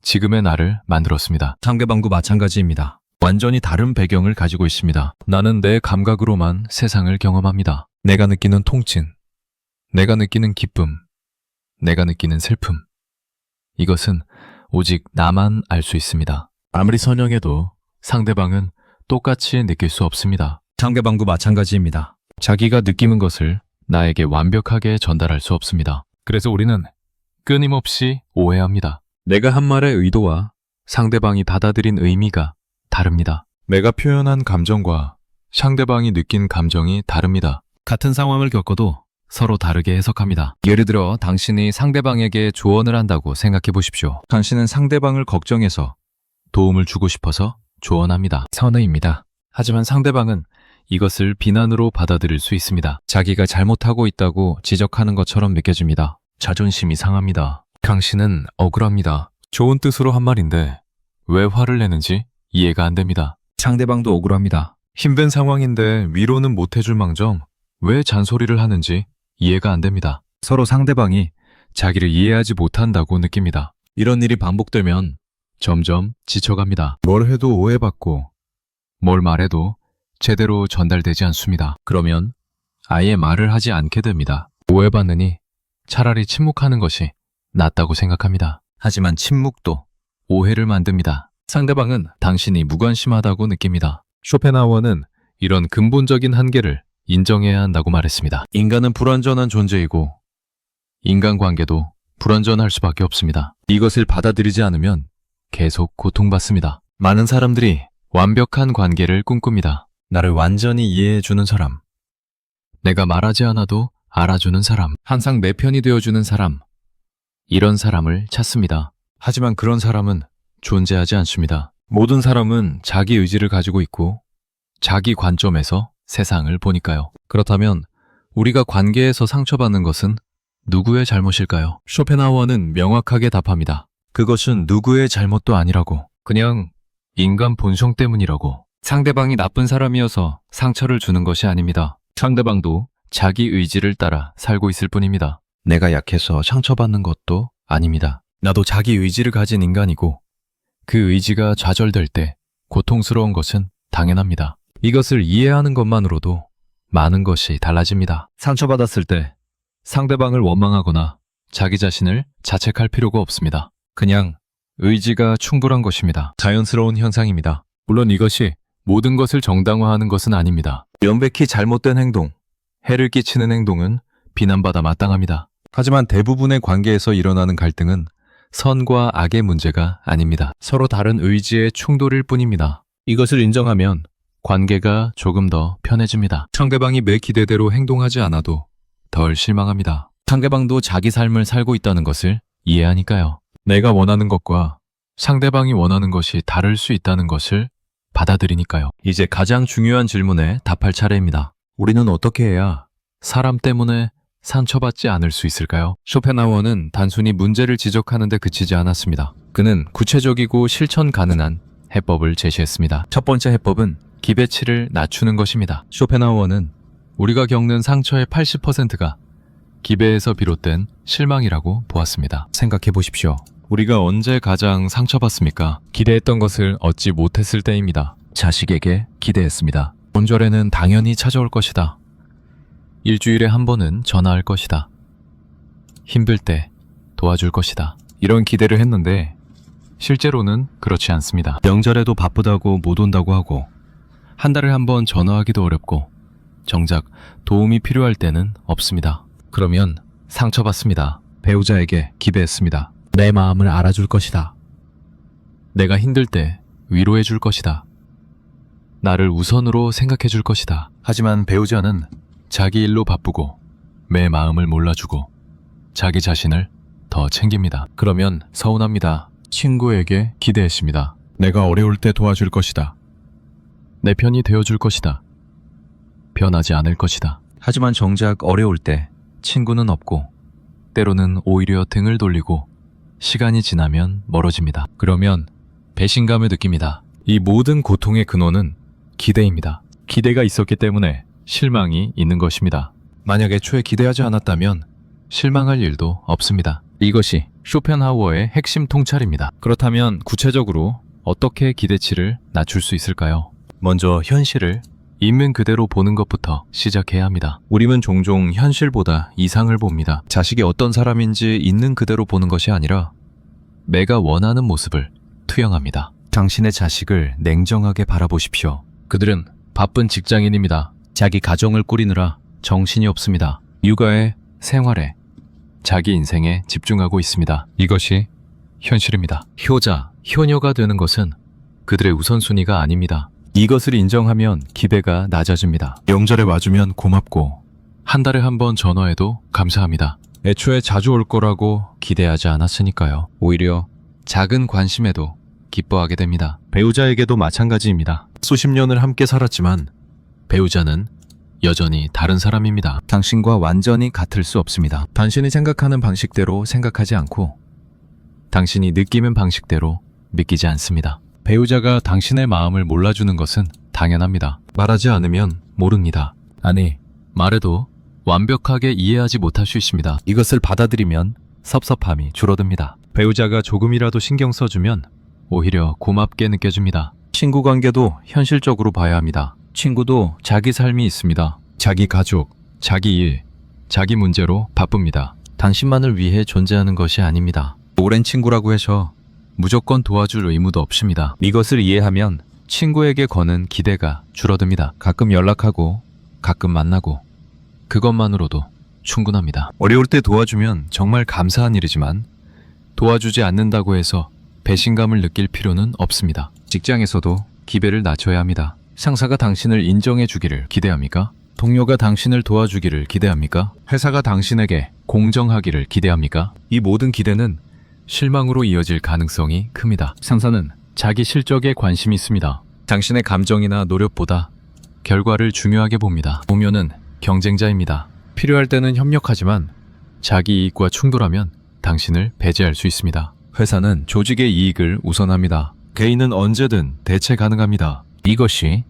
지금의 나를 만들었습니다. 상대방도 마찬가지입니다. 완전히 다른 배경을 가지고 있습니다. 나는 내 감각으로만 세상을 경험합니다. 내가 느끼는 통증, 내가 느끼는 기쁨, 내가 느끼는 슬픔. 이것은 오직 나만 알 수 있습니다. 아무리 선영해도 상대방은 똑같이 느낄 수 없습니다. 상대방도 마찬가지입니다. 자기가 느끼는 것을 나에게 완벽하게 전달할 수 없습니다. 그래서 우리는 끊임없이 오해합니다. 내가 한 말의 의도와 상대방이 받아들인 의미가 다릅니다. 내가 표현한 감정과 상대방이 느낀 감정이 다릅니다. 같은 상황을 겪어도 서로 다르게 해석합니다. 예를 들어 당신이 상대방에게 조언을 한다고 생각해 보십시오. 당신은 상대방을 걱정해서 도움을 주고 싶어서 조언합니다. 선의입니다. 하지만 상대방은 이것을 비난으로 받아들일 수 있습니다. 자기가 잘못하고 있다고 지적하는 것처럼 느껴집니다. 자존심이 상합니다. 당신은 억울합니다. 좋은 뜻으로 한 말인데 왜 화를 내는지 이해가 안 됩니다. 상대방도 억울합니다. 힘든 상황인데 위로는 못 해줄 망정 왜 잔소리를 하는지 이해가 안 됩니다. 서로 상대방이 자기를 이해하지 못한다고 느낍니다. 이런 일이 반복되면 점점 지쳐갑니다. 뭘 해도 오해받고 뭘 말해도 제대로 전달되지 않습니다. 그러면 아예 말을 하지 않게 됩니다. 오해받느니 차라리 침묵하는 것이 낫다고 생각합니다. 하지만 침묵도 오해를 만듭니다. 상대방은 당신이 무관심하다고 느낍니다. 쇼펜하우어는 이런 근본적인 한계를 인정해야 한다고 말했습니다. 인간은 불완전한 존재이고 인간관계도 불완전할 수밖에 없습니다. 이것을 받아들이지 않으면 계속 고통받습니다. 많은 사람들이 완벽한 관계를 꿈꿉니다. 나를 완전히 이해해주는 사람, 내가 말하지 않아도 알아주는 사람, 항상 내 편이 되어주는 사람, 이런 사람을 찾습니다. 하지만 그런 사람은 존재하지 않습니다. 모든 사람은 자기 의지를 가지고 있고 자기 관점에서 세상을 보니까요. 그렇다면 우리가 관계에서 상처받는 것은 누구의 잘못일까요? 쇼펜하우어는 명확하게 답합니다. 그것은 누구의 잘못도 아니라고. 그냥 인간 본성 때문이라고. 상대방이 나쁜 사람이어서 상처를 주는 것이 아닙니다. 상대방도 자기 의지를 따라 살고 있을 뿐입니다. 내가 약해서 상처받는 것도 아닙니다. 나도 자기 의지를 가진 인간이고 그 의지가 좌절될 때 고통스러운 것은 당연합니다. 이것을 이해하는 것만으로도 많은 것이 달라집니다. 상처받았을 때 상대방을 원망하거나 자기 자신을 자책할 필요가 없습니다. 그냥 의지가 충분한 것입니다. 자연스러운 현상입니다. 물론 이것이 모든 것을 정당화하는 것은 아닙니다. 명백히 잘못된 행동, 해를 끼치는 행동은 비난받아 마땅합니다. 하지만 대부분의 관계에서 일어나는 갈등은 선과 악의 문제가 아닙니다. 서로 다른 의지의 충돌일 뿐입니다. 이것을 인정하면 관계가 조금 더 편해집니다. 상대방이 내 기대대로 행동하지 않아도 덜 실망합니다. 상대방도 자기 삶을 살고 있다는 것을 이해하니까요. 내가 원하는 것과 상대방이 원하는 것이 다를 수 있다는 것을 받아들이니까요. 이제 가장 중요한 질문에 답할 차례입니다. 우리는 어떻게 해야 사람 때문에 상처받지 않을 수 있을까요? 쇼펜하우어는 단순히 문제를 지적하는 데 그치지 않았습니다. 그는 구체적이고 실천 가능한 해법을 제시했습니다. 첫 번째 해법은 기대치를 낮추는 것입니다. 쇼펜하우어는 우리가 겪는 상처의 80%가 기대에서 비롯된 실망이라고 보았습니다. 생각해 보십시오. 우리가 언제 가장 상처받습니까? 기대했던 것을 얻지 못했을 때입니다. 자식에게 기대했습니다. 명절에는 당연히 찾아올 것이다. 일주일에 한 번은 전화할 것이다. 힘들 때 도와줄 것이다. 이런 기대를 했는데 실제로는 그렇지 않습니다. 명절에도 바쁘다고 못 온다고 하고 한 달에 한 번 전화하기도 어렵고 정작 도움이 필요할 때는 없습니다. 그러면 상처받습니다. 배우자에게 기대했습니다. 내 마음을 알아줄 것이다. 내가 힘들 때 위로해 줄 것이다. 나를 우선으로 생각해 줄 것이다. 하지만 배우자는 자기 일로 바쁘고 내 마음을 몰라주고 자기 자신을 더 챙깁니다. 그러면 서운합니다. 친구에게 기대했습니다. 내가 어려울 때 도와줄 것이다. 내 편이 되어줄 것이다. 변하지 않을 것이다. 하지만 정작 어려울 때 친구는 없고 때로는 오히려 등을 돌리고 시간이 지나면 멀어집니다. 그러면 배신감을 느낍니다. 이 모든 고통의 근원은 기대입니다. 기대가 있었기 때문에 실망이 있는 것입니다. 만약 애초에 기대하지 않았다면 실망할 일도 없습니다. 이것이 쇼펜하우어의 핵심 통찰입니다. 그렇다면 구체적으로 어떻게 기대치를 낮출 수 있을까요? 먼저 현실을 있는 그대로 보는 것부터 시작해야 합니다. 우리는 종종 현실보다 이상을 봅니다. 자식이 어떤 사람인지 있는 그대로 보는 것이 아니라 내가 원하는 모습을 투영합니다. 당신의 자식을 냉정하게 바라보십시오. 그들은 바쁜 직장인입니다. 자기 가정을 꾸리느라 정신이 없습니다. 육아에, 생활에, 자기 인생에 집중하고 있습니다. 이것이 현실입니다. 효자, 효녀가 되는 것은 그들의 우선순위가 아닙니다. 이것을 인정하면 기대가 낮아집니다. 명절에 와주면 고맙고 한 달에 한 번 전화해도 감사합니다. 애초에 자주 올 거라고 기대하지 않았으니까요. 오히려 작은 관심에도 기뻐하게 됩니다. 배우자에게도 마찬가지입니다. 수십 년을 함께 살았지만 배우자는 여전히 다른 사람입니다. 당신과 완전히 같을 수 없습니다. 당신이 생각하는 방식대로 생각하지 않고 당신이 느끼는 방식대로 믿기지 않습니다. 배우자가 당신의 마음을 몰라주는 것은 당연합니다. 말하지 않으면 모릅니다. 아니, 말해도 완벽하게 이해하지 못할 수 있습니다. 이것을 받아들이면 섭섭함이 줄어듭니다. 배우자가 조금이라도 신경 써주면 오히려 고맙게 느껴집니다. 친구 관계도 현실적으로 봐야 합니다. 친구도 자기 삶이 있습니다. 자기 가족, 자기 일, 자기 문제로 바쁩니다. 당신만을 위해 존재하는 것이 아닙니다. 오랜 친구라고 해서 무조건 도와줄 의무도 없습니다. 이것을 이해하면 친구에게 거는 기대가 줄어듭니다. 가끔 연락하고 가끔 만나고 그것만으로도 충분합니다. 어려울 때 도와주면 정말 감사한 일이지만 도와주지 않는다고 해서 배신감을 느낄 필요는 없습니다. 직장에서도 기대를 낮춰야 합니다. 상사가 당신을 인정해 주기를 기대합니까? 동료가 당신을 도와주기를 기대합니까? 회사가 당신에게 공정하기를 기대합니까? 이 모든 기대는 실망으로 이어질 가능성이 큽니다. 상사는 자기 실적에 관심이 있습니다. 당신의 감정이나 노력보다 결과를 중요하게 봅니다. 동료는 경쟁자입니다. 필요할 때는 협력하지만 자기 이익과 충돌하면 당신을 배제할 수 있습니다. 회사는 조직의 이익을 우선합니다. 개인은 언제든 대체 가능합니다. 이것이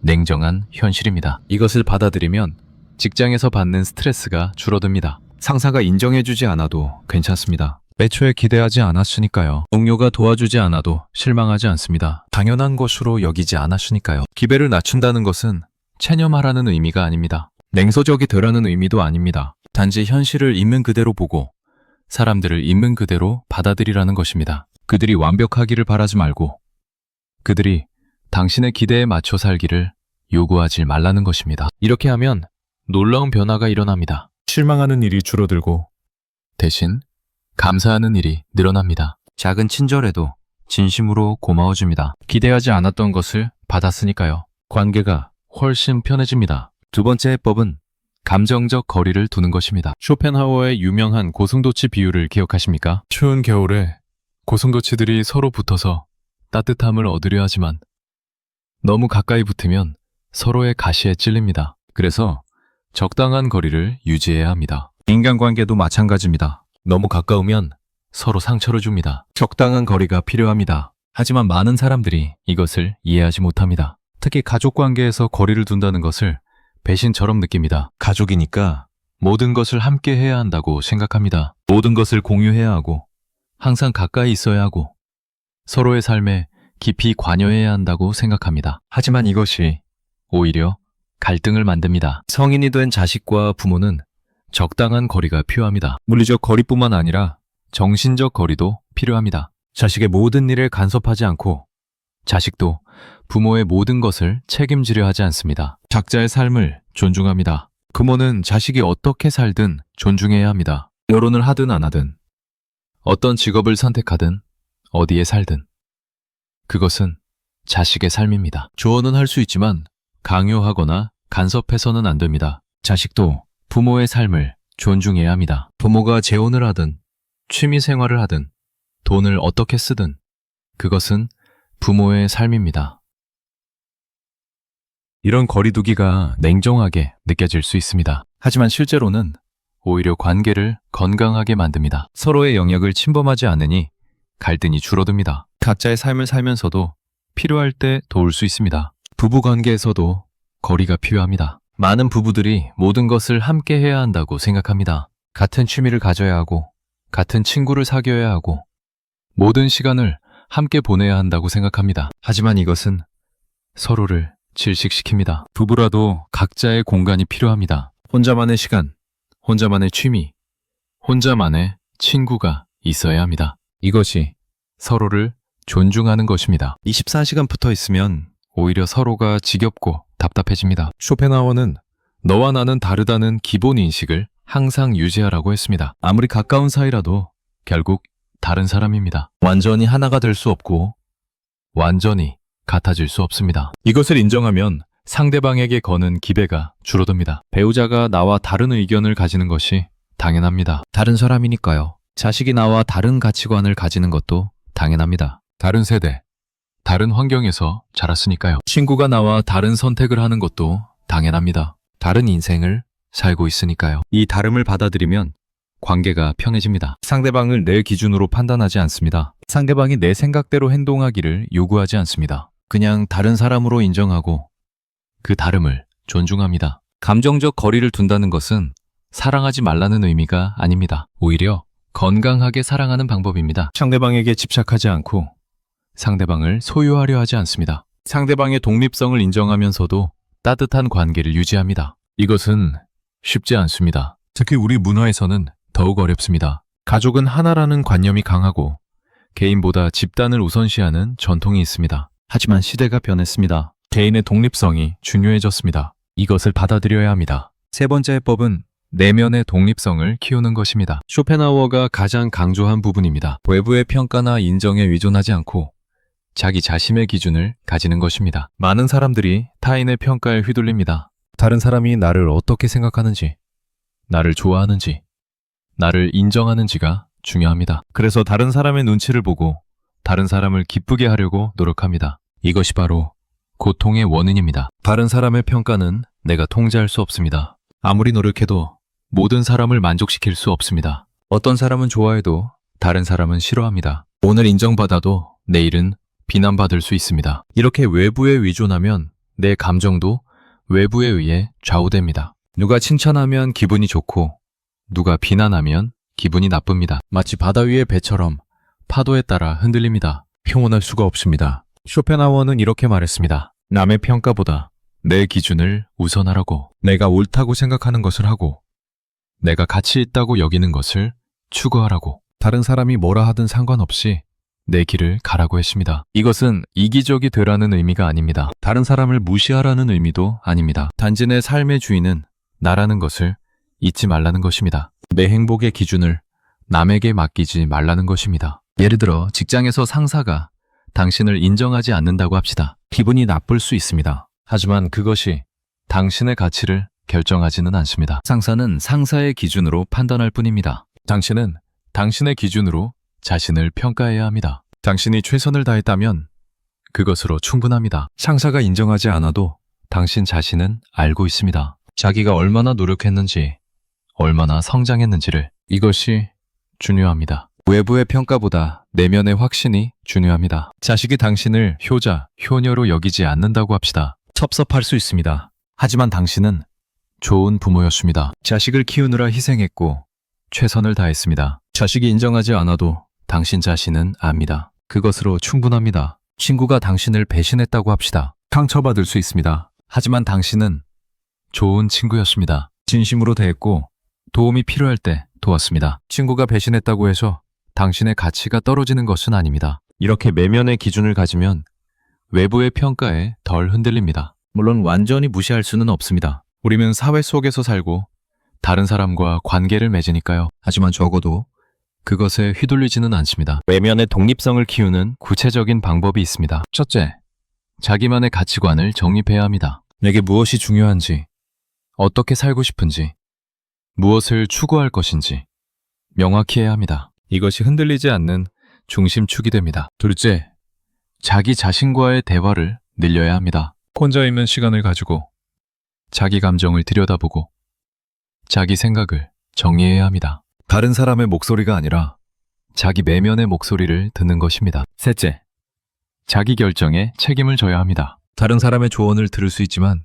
냉정한 현실입니다. 이것을 받아들이면 직장에서 받는 스트레스가 줄어듭니다. 상사가 인정해주지 않아도 괜찮습니다. 애초에 기대하지 않았으니까요. 동료가 도와주지 않아도 실망하지 않습니다. 당연한 것으로 여기지 않았으니까요. 기대를 낮춘다는 것은 체념하라는 의미가 아닙니다. 냉소적이 되라는 의미도 아닙니다. 단지 현실을 있는 그대로 보고 사람들을 있는 그대로 받아들이라는 것입니다. 그들이 완벽하기를 바라지 말고 그들이 당신의 기대에 맞춰 살기를 요구하지 말라는 것입니다. 이렇게 하면 놀라운 변화가 일어납니다. 실망하는 일이 줄어들고 대신 감사하는 일이 늘어납니다. 작은 친절에도 진심으로 고마워줍니다. 기대하지 않았던 것을 받았으니까요. 관계가 훨씬 편해집니다. 두 번째 해법은 감정적 거리를 두는 것입니다. 쇼펜하우어의 유명한 고슴도치 비유를 기억하십니까? 추운 겨울에 고슴도치들이 서로 붙어서 따뜻함을 얻으려 하지만 너무 가까이 붙으면 서로의 가시에 찔립니다. 그래서 적당한 거리를 유지해야 합니다. 인간관계도 마찬가지입니다. 너무 가까우면 서로 상처를 줍니다. 적당한 거리가 필요합니다. 하지만 많은 사람들이 이것을 이해하지 못합니다. 특히 가족 관계에서 거리를 둔다는 것을 배신처럼 느낍니다. 가족이니까 모든 것을 함께 해야 한다고 생각합니다. 모든 것을 공유해야 하고 항상 가까이 있어야 하고 서로의 삶에 깊이 관여해야 한다고 생각합니다. 하지만 이것이 오히려 갈등을 만듭니다. 성인이 된 자식과 부모는 적당한 거리가 필요합니다. 물리적 거리뿐만 아니라 정신적 거리도 필요합니다. 자식의 모든 일에 간섭하지 않고 자식도 부모의 모든 것을 책임지려 하지 않습니다. 각자의 삶을 존중합니다. 부모는 자식이 어떻게 살든 존중해야 합니다. 결혼을 하든 안 하든 어떤 직업을 선택하든 어디에 살든 그것은 자식의 삶입니다. 조언은 할 수 있지만 강요하거나 간섭해서는 안 됩니다. 자식도 부모의 삶을 존중해야 합니다. 부모가 재혼을 하든 취미 생활을 하든 돈을 어떻게 쓰든 그것은 부모의 삶입니다. 이런 거리두기가 냉정하게 느껴질 수 있습니다. 하지만 실제로는 오히려 관계를 건강하게 만듭니다. 서로의 영역을 침범하지 않으니 갈등이 줄어듭니다. 각자의 삶을 살면서도 필요할 때 도울 수 있습니다. 부부 관계에서도 거리가 필요합니다. 많은 부부들이 모든 것을 함께 해야 한다고 생각합니다. 같은 취미를 가져야 하고 같은 친구를 사귀어야 하고 모든 시간을 함께 보내야 한다고 생각합니다. 하지만 이것은 서로를 질식시킵니다. 부부라도 각자의 공간이 필요합니다. 혼자만의 시간, 혼자만의 취미, 혼자만의 친구가 있어야 합니다. 이것이 서로를 존중하는 것입니다. 24시간 붙어 있으면 오히려 서로가 지겹고 답답해집니다. 쇼펜하우어는 너와 나는 다르다는 기본 인식을 항상 유지하라고 했습니다. 아무리 가까운 사이라도 결국 다른 사람입니다. 완전히 하나가 될 수 없고 완전히 같아질 수 없습니다. 이것을 인정하면 상대방에게 거는 기대가 줄어듭니다. 배우자가 나와 다른 의견을 가지는 것이 당연합니다. 다른 사람이니까요. 자식이 나와 다른 가치관을 가지는 것도 당연합니다. 다른 세대, 다른 환경에서 자랐으니까요. 친구가 나와 다른 선택을 하는 것도 당연합니다. 다른 인생을 살고 있으니까요. 이 다름을 받아들이면 관계가 편해집니다. 상대방을 내 기준으로 판단하지 않습니다. 상대방이 내 생각대로 행동하기를 요구하지 않습니다. 그냥 다른 사람으로 인정하고 그 다름을 존중합니다. 감정적 거리를 둔다는 것은 사랑하지 말라는 의미가 아닙니다. 오히려 건강하게 사랑하는 방법입니다. 상대방에게 집착하지 않고 상대방을 소유하려 하지 않습니다. 상대방의 독립성을 인정하면서도 따뜻한 관계를 유지합니다. 이것은 쉽지 않습니다. 특히 우리 문화에서는 더욱 어렵습니다. 가족은 하나라는 관념이 강하고 개인보다 집단을 우선시하는 전통이 있습니다. 하지만 시대가 변했습니다. 개인의 독립성이 중요해졌습니다. 이것을 받아들여야 합니다. 세 번째 해법은 내면의 독립성을 키우는 것입니다. 쇼펜하우어가 가장 강조한 부분입니다. 외부의 평가나 인정에 의존하지 않고 자기 자신의 기준을 가지는 것입니다. 많은 사람들이 타인의 평가에 휘둘립니다. 다른 사람이 나를 어떻게 생각하는지, 나를 좋아하는지, 나를 인정하는지가 중요합니다. 그래서 다른 사람의 눈치를 보고 다른 사람을 기쁘게 하려고 노력합니다. 이것이 바로 고통의 원인입니다. 다른 사람의 평가는 내가 통제할 수 없습니다. 아무리 노력해도 모든 사람을 만족시킬 수 없습니다. 어떤 사람은 좋아해도 다른 사람은 싫어합니다. 오늘 인정받아도 내일은 비난받을 수 있습니다. 이렇게 외부에 의존하면 내 감정도 외부에 의해 좌우됩니다. 누가 칭찬하면 기분이 좋고 누가 비난하면 기분이 나쁩니다. 마치 바다 위의 배처럼 파도에 따라 흔들립니다. 평온할 수가 없습니다. 쇼펜하우어는 이렇게 말했습니다. 남의 평가보다 내 기준을 우선하라고. 내가 옳다고 생각하는 것을 하고 내가 가치 있다고 여기는 것을 추구하라고. 다른 사람이 뭐라 하든 상관없이 내 길을 가라고 했습니다. 이것은 이기적이 되라는 의미가 아닙니다. 다른 사람을 무시하라는 의미도 아닙니다. 단지 내 삶의 주인은 나라는 것을 잊지 말라는 것입니다. 내 행복의 기준을 남에게 맡기지 말라는 것입니다. 예를 들어 직장에서 상사가 당신을 인정하지 않는다고 합시다. 기분이 나쁠 수 있습니다. 하지만 그것이 당신의 가치를 결정하지는 않습니다. 상사는 상사의 기준으로 판단할 뿐입니다. 당신은 당신의 기준으로 자신을 평가해야 합니다. 당신이 최선을 다했다면 그것으로 충분합니다. 상사가 인정하지 않아도 당신 자신은 알고 있습니다. 자기가 얼마나 노력했는지, 얼마나 성장했는지를. 이것이 중요합니다. 외부의 평가보다 내면의 확신이 중요합니다. 자식이 당신을 효자, 효녀로 여기지 않는다고 합시다. 섭섭할 수 있습니다. 하지만 당신은 좋은 부모였습니다. 자식을 키우느라 희생했고 최선을 다했습니다. 자식이 인정하지 않아도 당신 자신은 압니다. 그것으로 충분합니다. 친구가 당신을 배신했다고 합시다. 상처받을 수 있습니다. 하지만 당신은 좋은 친구였습니다. 진심으로 대했고 도움이 필요할 때 도왔습니다. 친구가 배신했다고 해서 당신의 가치가 떨어지는 것은 아닙니다. 이렇게 내면의 기준을 가지면 외부의 평가에 덜 흔들립니다. 물론 완전히 무시할 수는 없습니다. 우리는 사회 속에서 살고 다른 사람과 관계를 맺으니까요. 하지만 적어도 그것에 휘둘리지는 않습니다. 외면의 독립성을 키우는 구체적인 방법이 있습니다. 첫째, 자기만의 가치관을 정립해야 합니다. 내게 무엇이 중요한지, 어떻게 살고 싶은지, 무엇을 추구할 것인지 명확히 해야 합니다. 이것이 흔들리지 않는 중심축이 됩니다. 둘째, 자기 자신과의 대화를 늘려야 합니다. 혼자 있는 시간을 가지고 자기 감정을 들여다보고 자기 생각을 정리해야 합니다. 다른 사람의 목소리가 아니라 자기 내면의 목소리를 듣는 것입니다. 셋째, 자기 결정에 책임을 져야 합니다. 다른 사람의 조언을 들을 수 있지만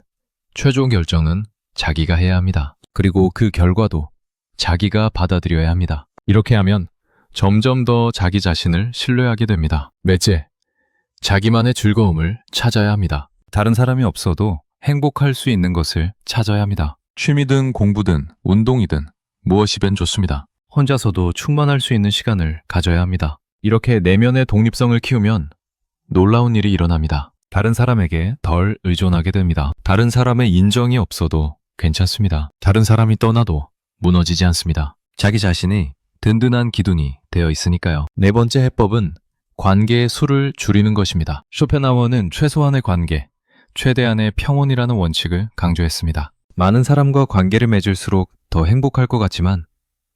최종 결정은 자기가 해야 합니다. 그리고 그 결과도 자기가 받아들여야 합니다. 이렇게 하면 점점 더 자기 자신을 신뢰하게 됩니다. 넷째, 자기만의 즐거움을 찾아야 합니다. 다른 사람이 없어도 행복할 수 있는 것을 찾아야 합니다. 취미든 공부든 운동이든 무엇이든 좋습니다. 혼자서도 충만할 수 있는 시간을 가져야 합니다. 이렇게 내면의 독립성을 키우면 놀라운 일이 일어납니다. 다른 사람에게 덜 의존하게 됩니다. 다른 사람의 인정이 없어도 괜찮습니다. 다른 사람이 떠나도 무너지지 않습니다. 자기 자신이 든든한 기둥이 되어 있으니까요. 네 번째 해법은 관계의 수를 줄이는 것입니다. 쇼펜하우어는 최소한의 관계, 최대한의 평온이라는 원칙을 강조했습니다. 많은 사람과 관계를 맺을수록 더 행복할 것 같지만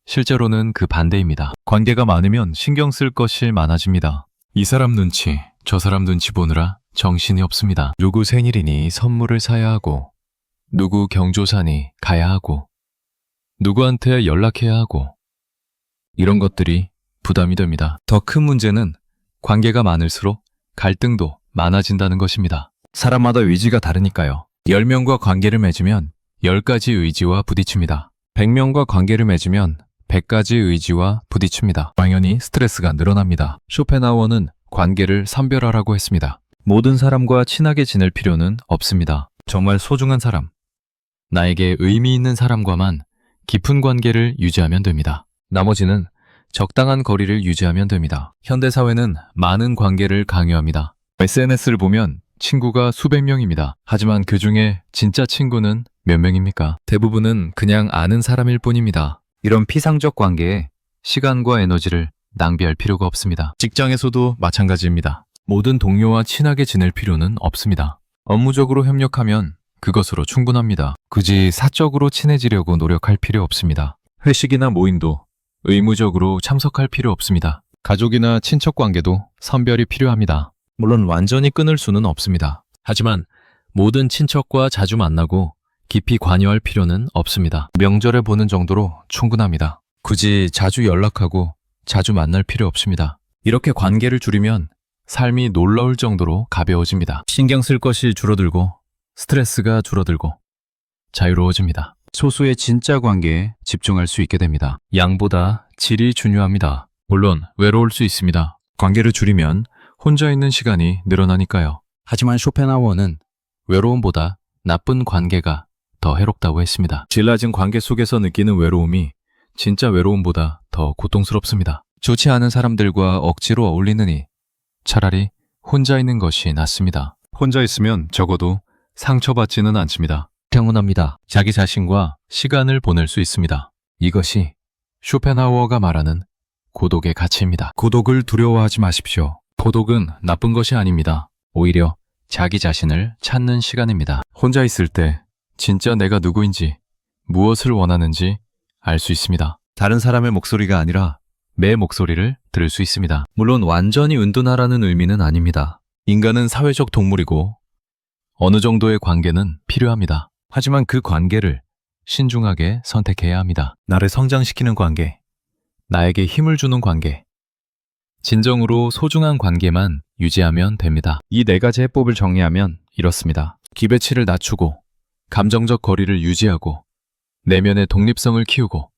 실제로는 그 반대입니다. 관계가 많으면 신경 쓸 것이 많아집니다. 이 사람 눈치, 저 사람 눈치 보느라 정신이 없습니다. 누구 생일이니 선물을 사야 하고, 누구 경조사니 가야 하고, 누구한테 연락해야 하고, 이런 것들이 부담이 됩니다. 더 큰 문제는 관계가 많을수록 갈등도 많아진다는 것입니다. 사람마다 의지가 다르니까요. 10명과 관계를 맺으면 10가지 의지와 부딪힙니다. 100명과 관계를 맺으면 100가지 의지와 부딪힙니다. 당연히 스트레스가 늘어납니다. 쇼펜하우어는 관계를 선별하라고 했습니다. 모든 사람과 친하게 지낼 필요는 없습니다. 정말 소중한 사람, 나에게 의미 있는 사람과만 깊은 관계를 유지하면 됩니다. 나머지는 적당한 거리를 유지하면 됩니다. 현대사회는 많은 관계를 강요합니다. SNS를 보면 친구가 수백 명입니다. 하지만 그 중에 진짜 친구는 몇 명입니까? 대부분은 그냥 아는 사람일 뿐입니다. 이런 피상적 관계에 시간과 에너지를 낭비할 필요가 없습니다. 직장에서도 마찬가지입니다. 모든 동료와 친하게 지낼 필요는 없습니다. 업무적으로 협력하면 그것으로 충분합니다. 굳이 사적으로 친해지려고 노력할 필요 없습니다. 회식이나 모임도 의무적으로 참석할 필요 없습니다. 가족이나 친척 관계도 선별이 필요합니다. 물론 완전히 끊을 수는 없습니다. 하지만 모든 친척과 자주 만나고 깊이 관여할 필요는 없습니다. 명절에 보는 정도로 충분합니다. 굳이 자주 연락하고 자주 만날 필요 없습니다. 이렇게 관계를 줄이면 삶이 놀라울 정도로 가벼워집니다. 신경 쓸 것이 줄어들고 스트레스가 줄어들고 자유로워집니다. 소수의 진짜 관계에 집중할 수 있게 됩니다. 양보다 질이 중요합니다. 물론 외로울 수 있습니다. 관계를 줄이면 혼자 있는 시간이 늘어나니까요. 하지만 쇼펜하우어는 외로움보다 나쁜 관계가 더 해롭다고 했습니다. 질라진 관계 속에서 느끼는 외로움이 진짜 외로움보다 더 고통스럽습니다. 좋지 않은 사람들과 억지로 어울리느니 차라리 혼자 있는 것이 낫습니다. 혼자 있으면 적어도 상처받지는 않습니다. 평온합니다. 자기 자신과 시간을 보낼 수 있습니다. 이것이 쇼펜하우어가 말하는 고독의 가치입니다. 고독을 두려워하지 마십시오. 고독은 나쁜 것이 아닙니다. 오히려 자기 자신을 찾는 시간입니다. 혼자 있을 때 진짜 내가 누구인지, 무엇을 원하는지 알 수 있습니다. 다른 사람의 목소리가 아니라 내 목소리를 들을 수 있습니다. 물론 완전히 은둔하라는 의미는 아닙니다. 인간은 사회적 동물이고 어느 정도의 관계는 필요합니다. 하지만 그 관계를 신중하게 선택해야 합니다. 나를 성장시키는 관계, 나에게 힘을 주는 관계, 진정으로 소중한 관계만 유지하면 됩니다. 이 네 가지 해법을 정리하면 이렇습니다. 기대치를 낮추고, 감정적 거리를 유지하고, 내면의 독립성을 키우고,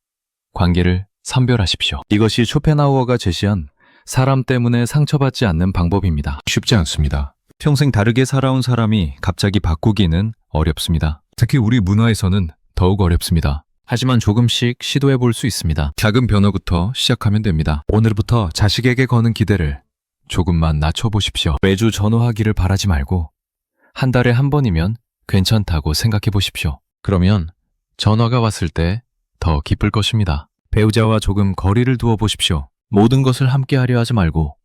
관계를 선별하십시오. 이것이 쇼펜하우어가 제시한 사람 때문에 상처받지 않는 방법입니다. 쉽지 않습니다. 평생 다르게 살아온 사람이 갑자기 바꾸기는 어렵습니다. 특히 우리 문화에서는 더욱 어렵습니다. 하지만 조금씩 시도해 볼 수 있습니다. 작은 변화부터 시작하면 됩니다. 오늘부터 자식에게 거는 기대를 조금만 낮춰보십시오. 매주 전화하기를 바라지 말고 한 달에 한 번이면 괜찮다고 생각해 보십시오. 그러면 전화가 왔을 때 더 기쁠 것입니다. 배우자와 조금 거리를 두어 보십시오. 모든 것을 함께 하려 하지 말고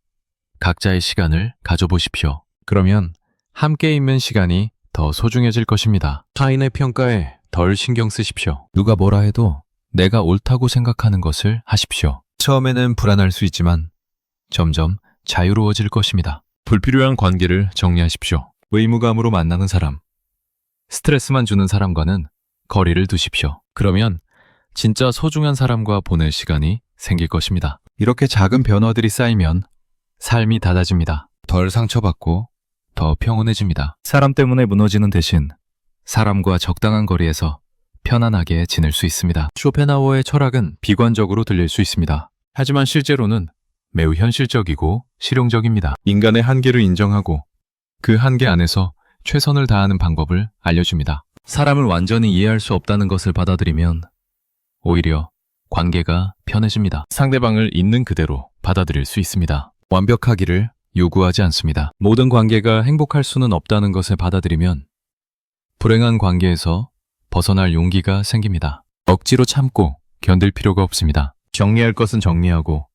각자의 시간을 가져보십시오. 그러면 함께 있는 시간이 더 소중해질 것입니다. 타인의 평가에 덜 신경 쓰십시오. 누가 뭐라 해도 내가 옳다고 생각하는 것을 하십시오. 처음에는 불안할 수 있지만 점점 자유로워질 것입니다. 불필요한 관계를 정리하십시오. 의무감으로 만나는 사람, 스트레스만 주는 사람과는 거리를 두십시오. 그러면 진짜 소중한 사람과 보낼 시간이 생길 것입니다. 이렇게 작은 변화들이 쌓이면 삶이 달라집니다. 덜 상처받고 더 평온해집니다. 사람 때문에 무너지는 대신 사람과 적당한 거리에서 편안하게 지낼 수 있습니다. 쇼펜하우어의 철학은 비관적으로 들릴 수 있습니다. 하지만 실제로는 매우 현실적이고 실용적입니다. 인간의 한계를 인정하고 그 한계 안에서 최선을 다하는 방법을 알려줍니다. 사람을 완전히 이해할 수 없다는 것을 받아들이면 오히려 관계가 편해집니다. 상대방을 있는 그대로 받아들일 수 있습니다. 완벽하기를 요구하지 않습니다. 모든 관계가 행복할 수는 없다는 것을 받아들이면 불행한 관계에서 벗어날 용기가 생깁니다. 억지로 참고 견딜 필요가 없습니다. 정리할 것은 정리하고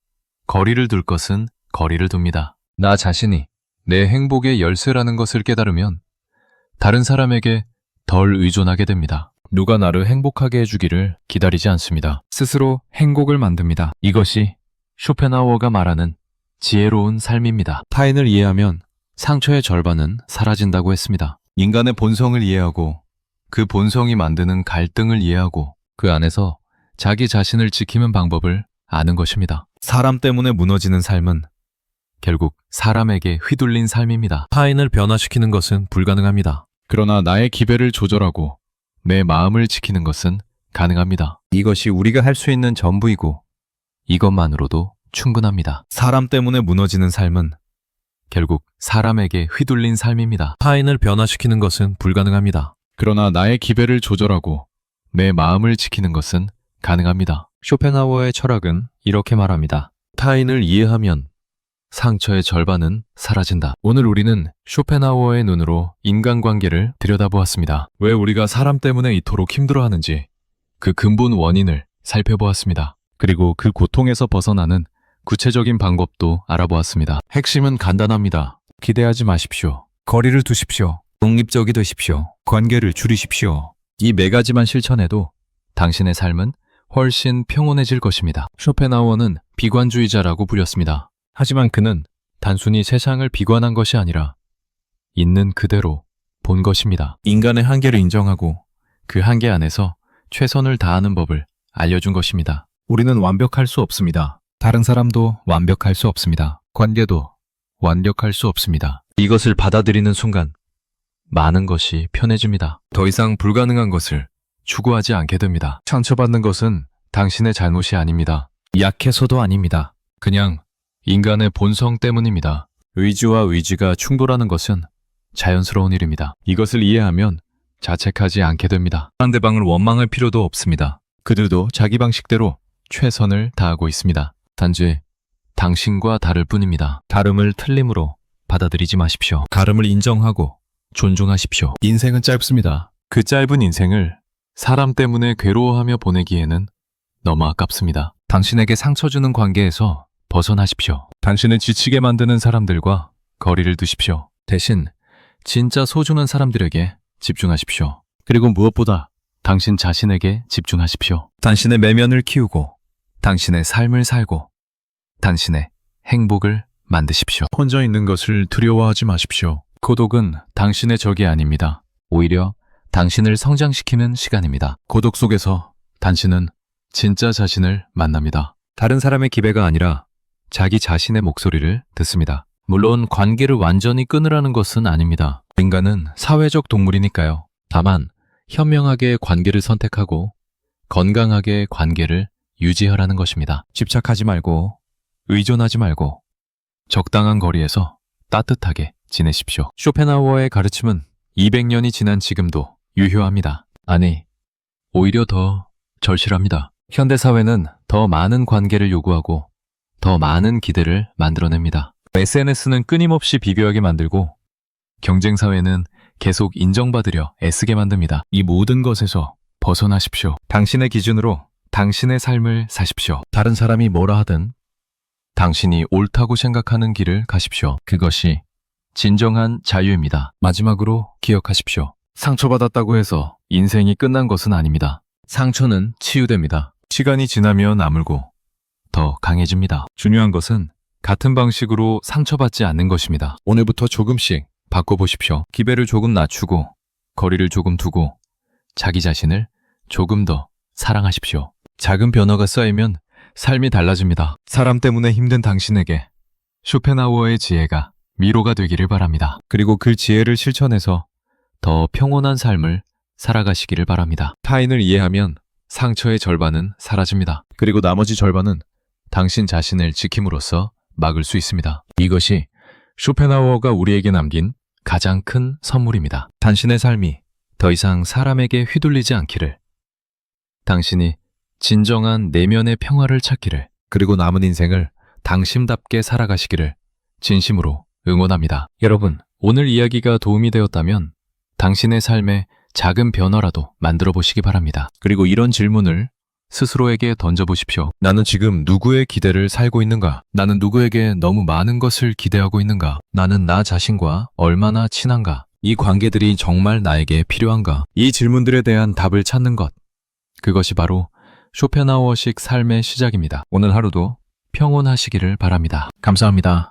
거리를 둘 것은 거리를 둡니다. 나 자신이 내 행복의 열쇠라는 것을 깨달으면 다른 사람에게 덜 의존하게 됩니다. 누가 나를 행복하게 해주기를 기다리지 않습니다. 스스로 행복을 만듭니다. 이것이 쇼펜하우어가 말하는 지혜로운 삶입니다. 타인을 이해하면 상처의 절반은 사라진다고 했습니다. 인간의 본성을 이해하고 그 본성이 만드는 갈등을 이해하고 그 안에서 자기 자신을 지키는 방법을 아는 것입니다. 사람 때문에 무너지는 삶은 결국 사람에게 휘둘린 삶입니다. 타인을 변화시키는 것은 불가능합니다. 그러나 나의 기배를 조절하고 내 마음을 지키는 것은 가능합니다. 이것이 우리가 할 수 있는 전부이고 이것만으로도 충분합니다. 사람 때문에 무너지는 삶은 결국 사람에게 휘둘린 삶입니다. 타인을 변화시키는 것은 불가능합니다. 그러나 나의 기배를 조절하고 내 마음을 지키는 것은 가능합니다. 쇼펜하우어의 철학은 이렇게 말합니다. 타인을 이해하면 상처의 절반은 사라진다. 오늘 우리는 쇼펜하우어의 눈으로 인간관계를 들여다보았습니다. 왜 우리가 사람 때문에 이토록 힘들어하는지 그 근본 원인을 살펴보았습니다. 그리고 그 고통에서 벗어나는 구체적인 방법도 알아보았습니다. 핵심은 간단합니다. 기대하지 마십시오. 거리를 두십시오. 독립적이 되십시오. 관계를 줄이십시오. 이 네 가지만 실천해도 당신의 삶은 훨씬 평온해질 것입니다. 쇼펜하우어는 비관주의자라고 불렸습니다. 하지만 그는 단순히 세상을 비관한 것이 아니라 있는 그대로 본 것입니다. 인간의 한계를 인정하고 그 한계 안에서 최선을 다하는 법을 알려준 것입니다. 우리는 완벽할 수 없습니다. 다른 사람도 완벽할 수 없습니다. 관계도 완벽할 수 없습니다. 이것을 받아들이는 순간 많은 것이 편해집니다. 더 이상 불가능한 것을 추구하지 않게 됩니다. 상처받는 것은 당신의 잘못이 아닙니다. 약해서도 아닙니다. 그냥 인간의 본성 때문입니다. 의지와 의지가 충돌하는 것은 자연스러운 일입니다. 이것을 이해하면 자책하지 않게 됩니다. 상대방을 원망할 필요도 없습니다. 그들도 자기 방식대로 최선을 다하고 있습니다. 단지 당신과 다를 뿐입니다. 다름을 틀림으로 받아들이지 마십시오. 다름을 인정하고 존중하십시오. 인생은 짧습니다. 그 짧은 인생을 사람 때문에 괴로워하며 보내기에는 너무 아깝습니다. 당신에게 상처 주는 관계에서 벗어나십시오. 당신을 지치게 만드는 사람들과 거리를 두십시오. 대신 진짜 소중한 사람들에게 집중하십시오. 그리고 무엇보다 당신 자신에게 집중하십시오. 당신의 내면을 키우고 당신의 삶을 살고 당신의 행복을 만드십시오. 혼자 있는 것을 두려워하지 마십시오. 고독은 당신의 적이 아닙니다. 오히려 당신을 성장시키는 시간입니다. 고독 속에서 당신은 진짜 자신을 만납니다. 다른 사람의 기배가 아니라 자기 자신의 목소리를 듣습니다. 물론 관계를 완전히 끊으라는 것은 아닙니다. 인간은 사회적 동물이니까요. 다만 현명하게 관계를 선택하고 건강하게 관계를 유지하라는 것입니다. 집착하지 말고 의존하지 말고 적당한 거리에서 따뜻하게 지내십시오. 쇼펜하우어의 가르침은 200년이 지난 지금도 유효합니다. 아니, 오히려 더 절실합니다. 현대사회는 더 많은 관계를 요구하고 더 많은 기대를 만들어냅니다. SNS는 끊임없이 비교하게 만들고 경쟁사회는 계속 인정받으려 애쓰게 만듭니다. 이 모든 것에서 벗어나십시오. 당신의 기준으로 당신의 삶을 사십시오. 다른 사람이 뭐라 하든 당신이 옳다고 생각하는 길을 가십시오. 그것이 진정한 자유입니다. 마지막으로 기억하십시오. 상처받았다고 해서 인생이 끝난 것은 아닙니다. 상처는 치유됩니다. 시간이 지나면 아물고 더 강해집니다. 중요한 것은 같은 방식으로 상처받지 않는 것입니다. 오늘부터 조금씩 바꿔보십시오. 기배를 조금 낮추고 거리를 조금 두고 자기 자신을 조금 더 사랑하십시오. 작은 변화가 쌓이면 삶이 달라집니다. 사람 때문에 힘든 당신에게 쇼펜하우어의 지혜가 위로가 되기를 바랍니다. 그리고 그 지혜를 실천해서 더 평온한 삶을 살아가시기를 바랍니다. 타인을 이해하면 상처의 절반은 사라집니다. 그리고 나머지 절반은 당신 자신을 지킴으로써 막을 수 있습니다. 이것이 쇼펜하우어가 우리에게 남긴 가장 큰 선물입니다. 당신의 삶이 더 이상 사람에게 휘둘리지 않기를, 당신이 진정한 내면의 평화를 찾기를, 그리고 남은 인생을 당신답게 살아가시기를 진심으로 응원합니다. 여러분, 오늘 이야기가 도움이 되었다면 당신의 삶에 작은 변화라도 만들어 보시기 바랍니다. 그리고 이런 질문을 스스로에게 던져보십시오. 나는 지금 누구의 기대를 살고 있는가? 나는 누구에게 너무 많은 것을 기대하고 있는가? 나는 나 자신과 얼마나 친한가? 이 관계들이 정말 나에게 필요한가? 이 질문들에 대한 답을 찾는 것. 그것이 바로 쇼펜하우어식 삶의 시작입니다. 오늘 하루도 평온하시기를 바랍니다. 감사합니다.